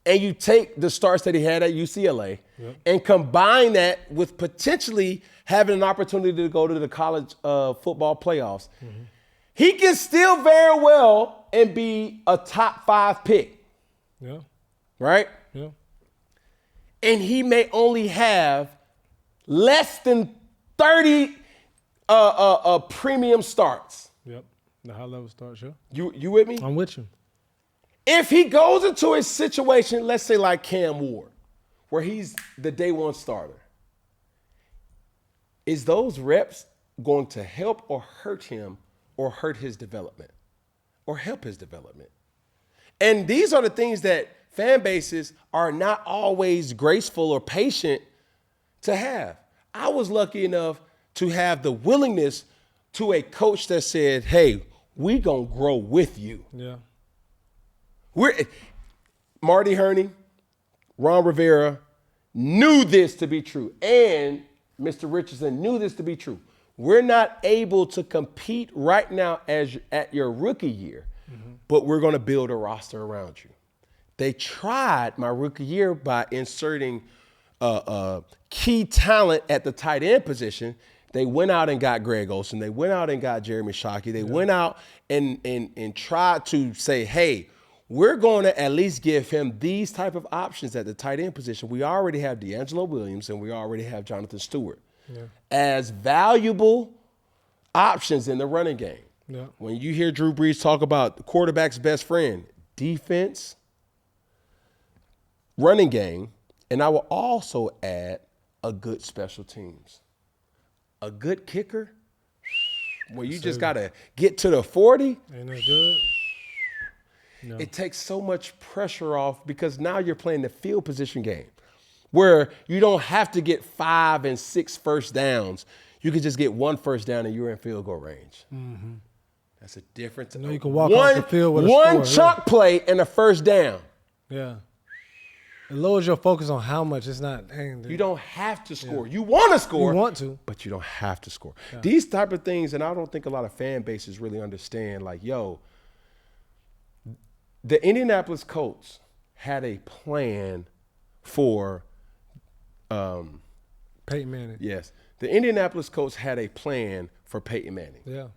and you take the starts that he had at UCLA and combine that with potentially having an opportunity to go to the college football playoffs, he can still very well and be a top 5 pick.
Yeah.
Right?
Yeah.
And he may only have less than 30 premium starts.
Yep. The high level starts, yeah.
You with me?
I'm with you.
If he goes into a situation, let's say like Cam Ward, where he's the day one starter, is those reps going to help or hurt him or hurt his development or help his development? And these are the things that fan bases are not always graceful or patient to have. I was lucky enough to have the willingness to a coach that said, hey, we gonna grow with you.
Yeah.
Marty Herney, Ron Rivera knew this to be true, and Mr. Richardson knew this to be true. We're not able to compete right now at your rookie year, but we're going to build a roster around you. They tried my rookie year by inserting key talent at the tight end position. They went out and got Greg Olsen. They went out and got Jeremy Shockey. They went out and tried to say, hey, we're going to at least give him these type of options at the tight end position. We already have D'Angelo Williams and we already have Jonathan Stewart as valuable options in the running game.
Yeah.
When you hear Drew Brees talk about the quarterback's best friend, defense, running game, and I will also add a good special teams. A good kicker, where you just got to get to the 40.
Ain't that good? No.
It takes so much pressure off because now you're playing the field position game. where you don't have to get 5 and 6 first downs. You can just get 1 first down and you're in field goal range.
Mm-hmm.
That's a difference.
You can walk off the field with a
one
score,
chunk play and a first down.
Yeah. It lowers your focus on how much. It's not hanging there.
You don't have to score. You want to score.
You want to.
But you don't have to score.
Yeah.
These type of things, and I don't think a lot of fan bases really understand, like, yo, the Indianapolis Colts had a plan for
Peyton Manning.
Yes. The Indianapolis Colts had a plan for Peyton Manning.
Yeah.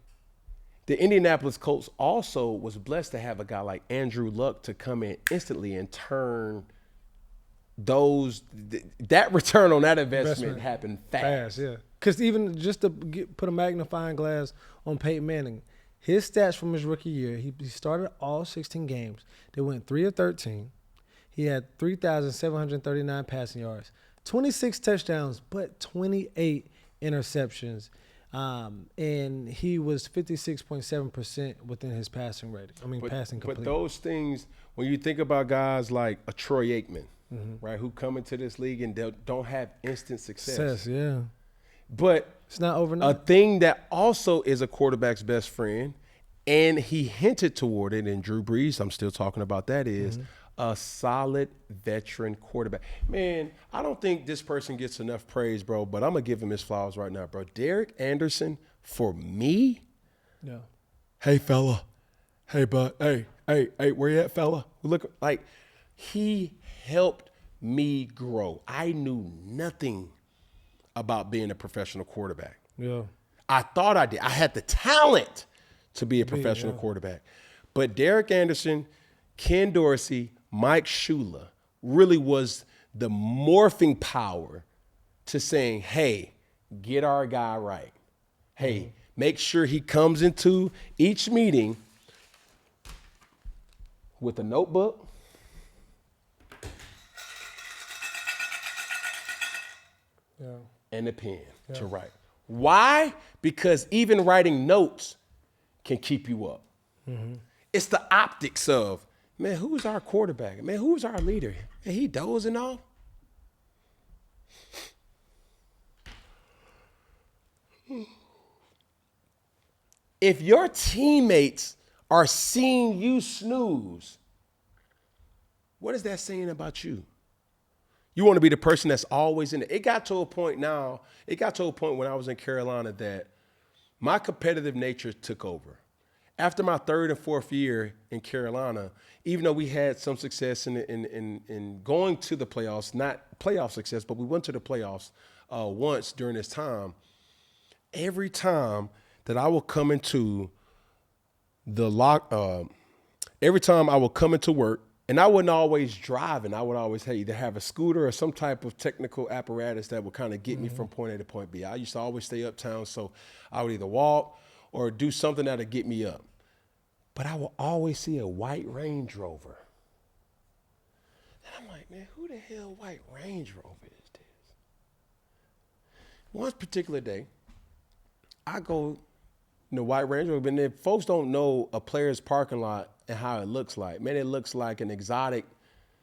The Indianapolis Colts also was blessed to have a guy like Andrew Luck to come in instantly and turn that return on that investment happened fast.
Yeah. Because even just to put a magnifying glass on Peyton Manning, his stats from his rookie year, he started all 16 games. They went 3 of 13. He had 3,739 passing yards, 26 touchdowns, but 28 interceptions. And he was 56.7% within his passing rating. Passing complete.
But those things, when you think about guys like a Troy Aikman, right, who come into this league and don't have instant success.
Yeah.
But
it's not overnight.
A thing that also is a quarterback's best friend, and he hinted toward it in Drew Brees, I'm still talking about that, is a solid veteran quarterback. Man, I don't think this person gets enough praise, bro, but I'm going to give him his flowers right now, bro. Derek Anderson, for me,
yeah.
Hey, fella. Hey, bud. Hey, where you at, fella? Look, like, he helped me grow. I knew nothing about being a professional quarterback.
Yeah.
I thought I did. I had the talent to be a professional quarterback. But Derek Anderson, Ken Dorsey, Mike Shula really was the morphing power to saying, hey, get our guy right. Hey, make sure he comes into each meeting with a notebook, and a pen to write. Why? Because even writing notes can keep you up. It's the optics of, man, who's our quarterback? Man, who's our leader? Man, he dozing off. If your teammates are seeing you snooze, what is that saying about you? You want to be the person that's always in it. It got to a point when I was in Carolina that my competitive nature took over. After my 3rd and 4th year in Carolina, even though we had some success in going to the playoffs, not playoff success, but we went to the playoffs once during this time, every time that I would come into every time I would come into work, and I wasn't always driving. I would always either have a scooter or some type of technical apparatus that would kind of get me from point A to point B. I used to always stay uptown, so I would either walk or do something that would get me up. But I will always see a white Range Rover. And I'm like, man, who the hell white Range Rover is this? One particular day, I go in the white Range Rover, and then folks don't know a player's parking lot and how it looks like. Man, it looks like an exotic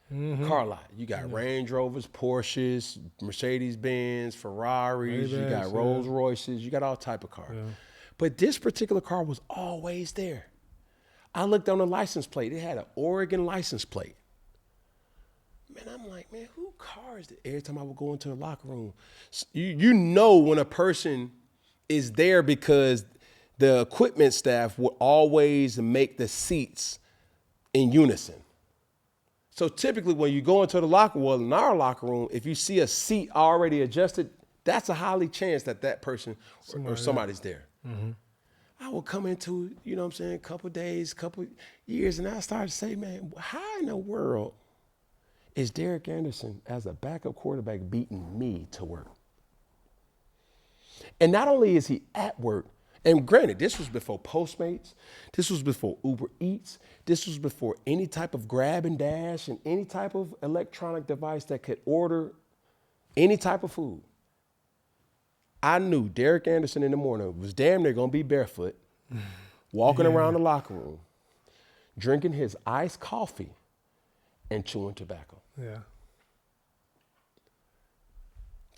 car lot. You got Range Rovers, Porsches, Mercedes-Benz, Ferraris, you got Rolls Royces, you got all type of cars. Yeah. But this particular car was always there. I looked on the license plate. It had an Oregon license plate. Man, I'm like, man, who car is this? Every time I would go into the locker room, you know when a person is there because the equipment staff would always make the seats in unison. So typically when you go into the locker room, in our locker room, if you see a seat already adjusted, that's a highly chance that person or somebody's there. I would come into, you know what I'm saying, a couple days, couple years, and I started to say, man, how in the world is Derek Anderson as a backup quarterback beating me to work? And not only is he at work, and granted, this was before Postmates, this was before Uber Eats, this was before any type of grab and dash and any type of electronic device that could order any type of food. I knew Derek Anderson in the morning was damn near going to be barefoot, walking around the locker room, drinking his iced coffee and chewing tobacco.
Yeah.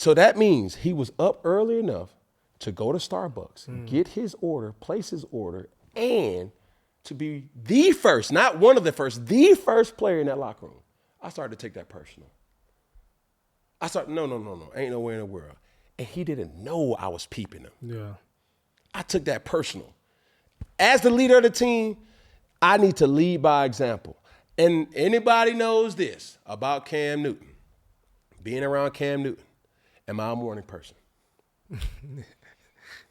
So that means he was up early enough to go to Starbucks, get his order, place his order, and to be the first, not one of the first, the first player in that locker room. I started to take that personal. I started, no, ain't nowhere in the world. And he didn't know I was peeping him.
Yeah.
I took that personal. As the leader of the team, I need to lead by example. And anybody knows this about Cam Newton. Being around Cam Newton, am I a morning person?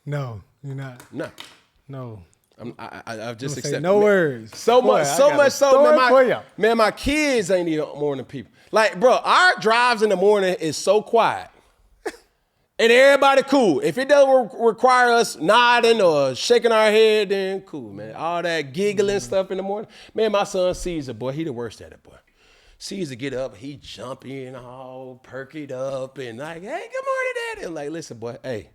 No, you're not.
No. I've just accepted.
No words.
So much so, man, my kids ain't even morning people. Like, bro, our drives in the morning is so quiet. And everybody cool. If it doesn't require us nodding or shaking our head, then cool, man. All that giggling stuff in the morning. Man, my son Caesar, boy, he the worst at it, boy. Caesar get up, he jumping all perked up and like, hey, good morning, Daddy. I'm like, listen, boy, hey.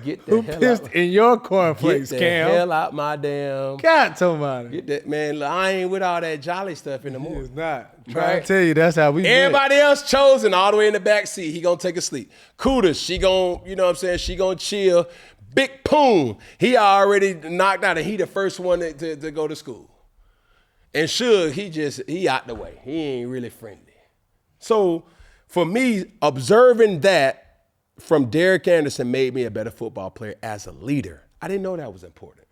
Get the hell
pissed
out.
In your cornflakes, Cam?
Get the hell out my damn.
God, somebody.
Get that, man, I ain't with all that jolly stuff in the morning.
It's not. Trying to tell you, that's how we
Everybody else chosen all the way in the back seat. He gonna take a sleep. Kudos, she gonna, you know what I'm saying? She gonna chill. Big Poon, he already knocked out and he the first one to go to school. And Suge, he out the way. He ain't really friendly. So for me, observing that from Derek Anderson made me a better football player as a leader. I didn't know that was important.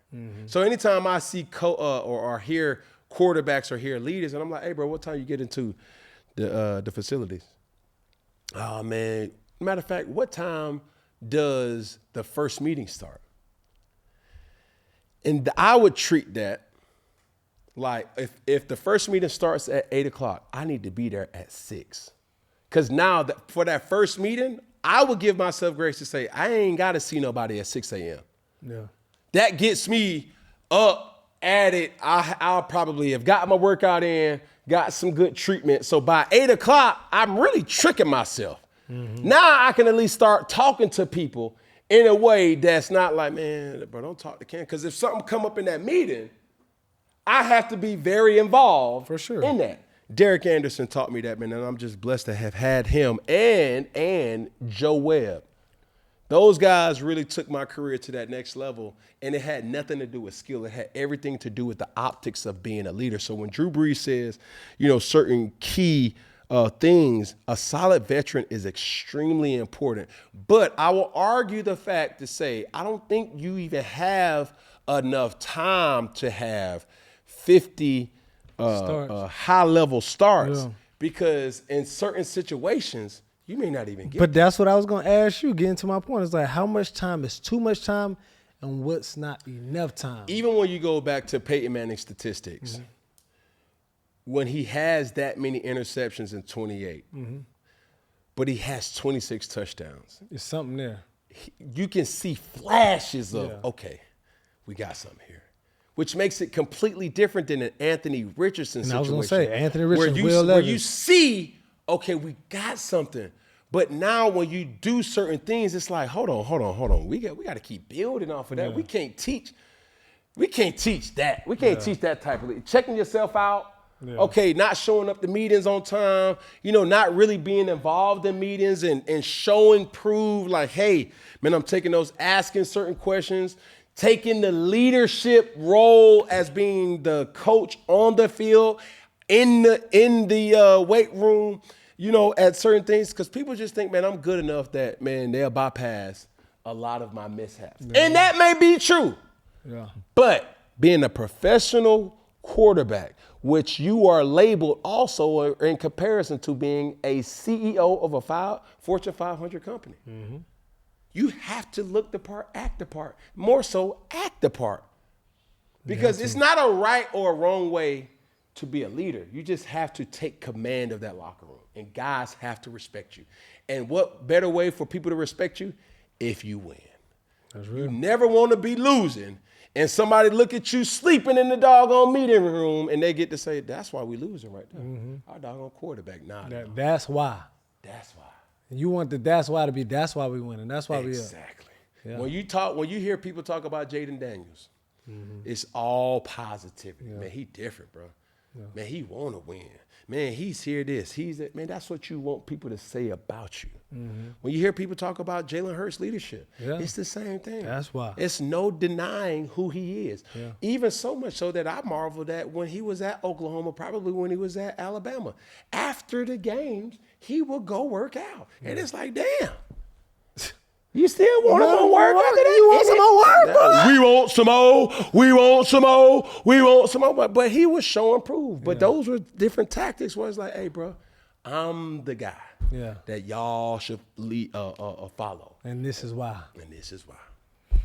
So anytime I see or hear quarterbacks or hear leaders, and I'm like, hey, bro, what time you get into the facilities? Oh, man. Matter of fact, what time does the first meeting start? And I would treat that like if the first meeting starts at 8 o'clock, I need to be there at 6. Because now for that first meeting, I would give myself grace to say, I ain't got to see nobody at 6 a.m.
Yeah.
That gets me up at it. I'll probably have got my workout in, got some good treatment. So by 8 o'clock, I'm really tricking myself. Now I can at least start talking to people in a way that's not like, man, bro, don't talk to Cam. Because if something come up in that meeting, I have to be very involved
for sure
in that. Derek Anderson taught me that, man, and I'm just blessed to have had him and Joe Webb. Those guys really took my career to that next level, and it had nothing to do with skill. It had everything to do with the optics of being a leader. So when Drew Brees says, you know, certain key things, a solid veteran is extremely important. But I will argue the fact to say, I don't think you even have enough time to have 50 high-level starts because in certain situations, you may not even get
But that's what I was going to ask you, getting to my point. It's like, how much time is too much time and what's not enough time?
Even when you go back to Peyton Manning's statistics, when he has that many interceptions in 28, but he has 26 touchdowns.
There's something there.
You can see flashes of, okay, we got something here. Which makes it completely different than an Anthony Richardson situation.
I was going to say, Anthony Richardson,
where you see, okay, we got something. But now when you do certain things, it's like, hold on. We got to keep building off of that. We can't teach that. We can't teach that type of checking yourself out. Okay, not showing up to meetings on time, you know, not really being involved in meetings and showing, prove like, hey, man, I'm taking those, asking certain questions, taking the leadership role as being the coach on the field, in the weight room, you know, at certain things. Because people just think, man, I'm good enough that, man, they'll bypass a lot of my mishaps. And that may be true. But being a professional quarterback, which you are labeled also in comparison to being a CEO of a Fortune 500 company. You have to look the part, act the part. More so, act the part. Because it's not a right or a wrong way to be a leader. You just have to take command of that locker room. And guys have to respect you. And what better way for people to respect you? If you win.
That's real.
You never want to be losing and somebody look at you sleeping in the doggone meeting room and they get to say, that's why we losing right there. Our doggone quarterback,
That's why.
That's why.
You want the that's why to be that's why we winning. That's why we up.
Exactly. When you hear people talk about Jaden Daniels, it's all positivity. Man, he different, bro. Man, he want to win. Man, he's here this. He's that. Man, that's what you want people to say about you. When you hear people talk about Jalen Hurts' leadership, it's the same thing.
That's why.
It's no denying who he is.
Yeah.
Even so much so that I marveled at when he was at Oklahoma, probably when he was at Alabama. After the games, he would go work out. And it's like, damn. You still want more work after that?
You want some more work, boy?
We want some more. We want some more. We want some more. But he was showing proof. But those were different tactics where it's like, hey, bro, I'm the guy that y'all should follow.
And this is why.
And this is why.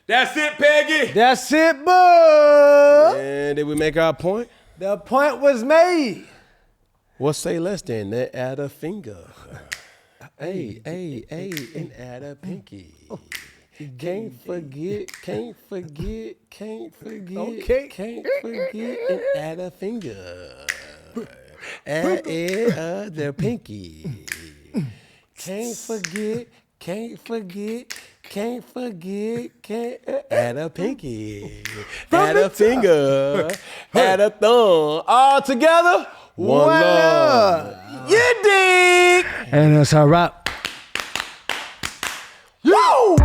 That's it, Peggy.
That's it, bud.
And did we make our point?
The point was made.
Well, say less than that. Add a finger. Hey, and add a pinky. Can't forget, and add a finger. Add the pinky. Can't forget, add a pinky. Add a finger, add a thumb. All together, one love. You dig?
And that's our wrap.
Yo!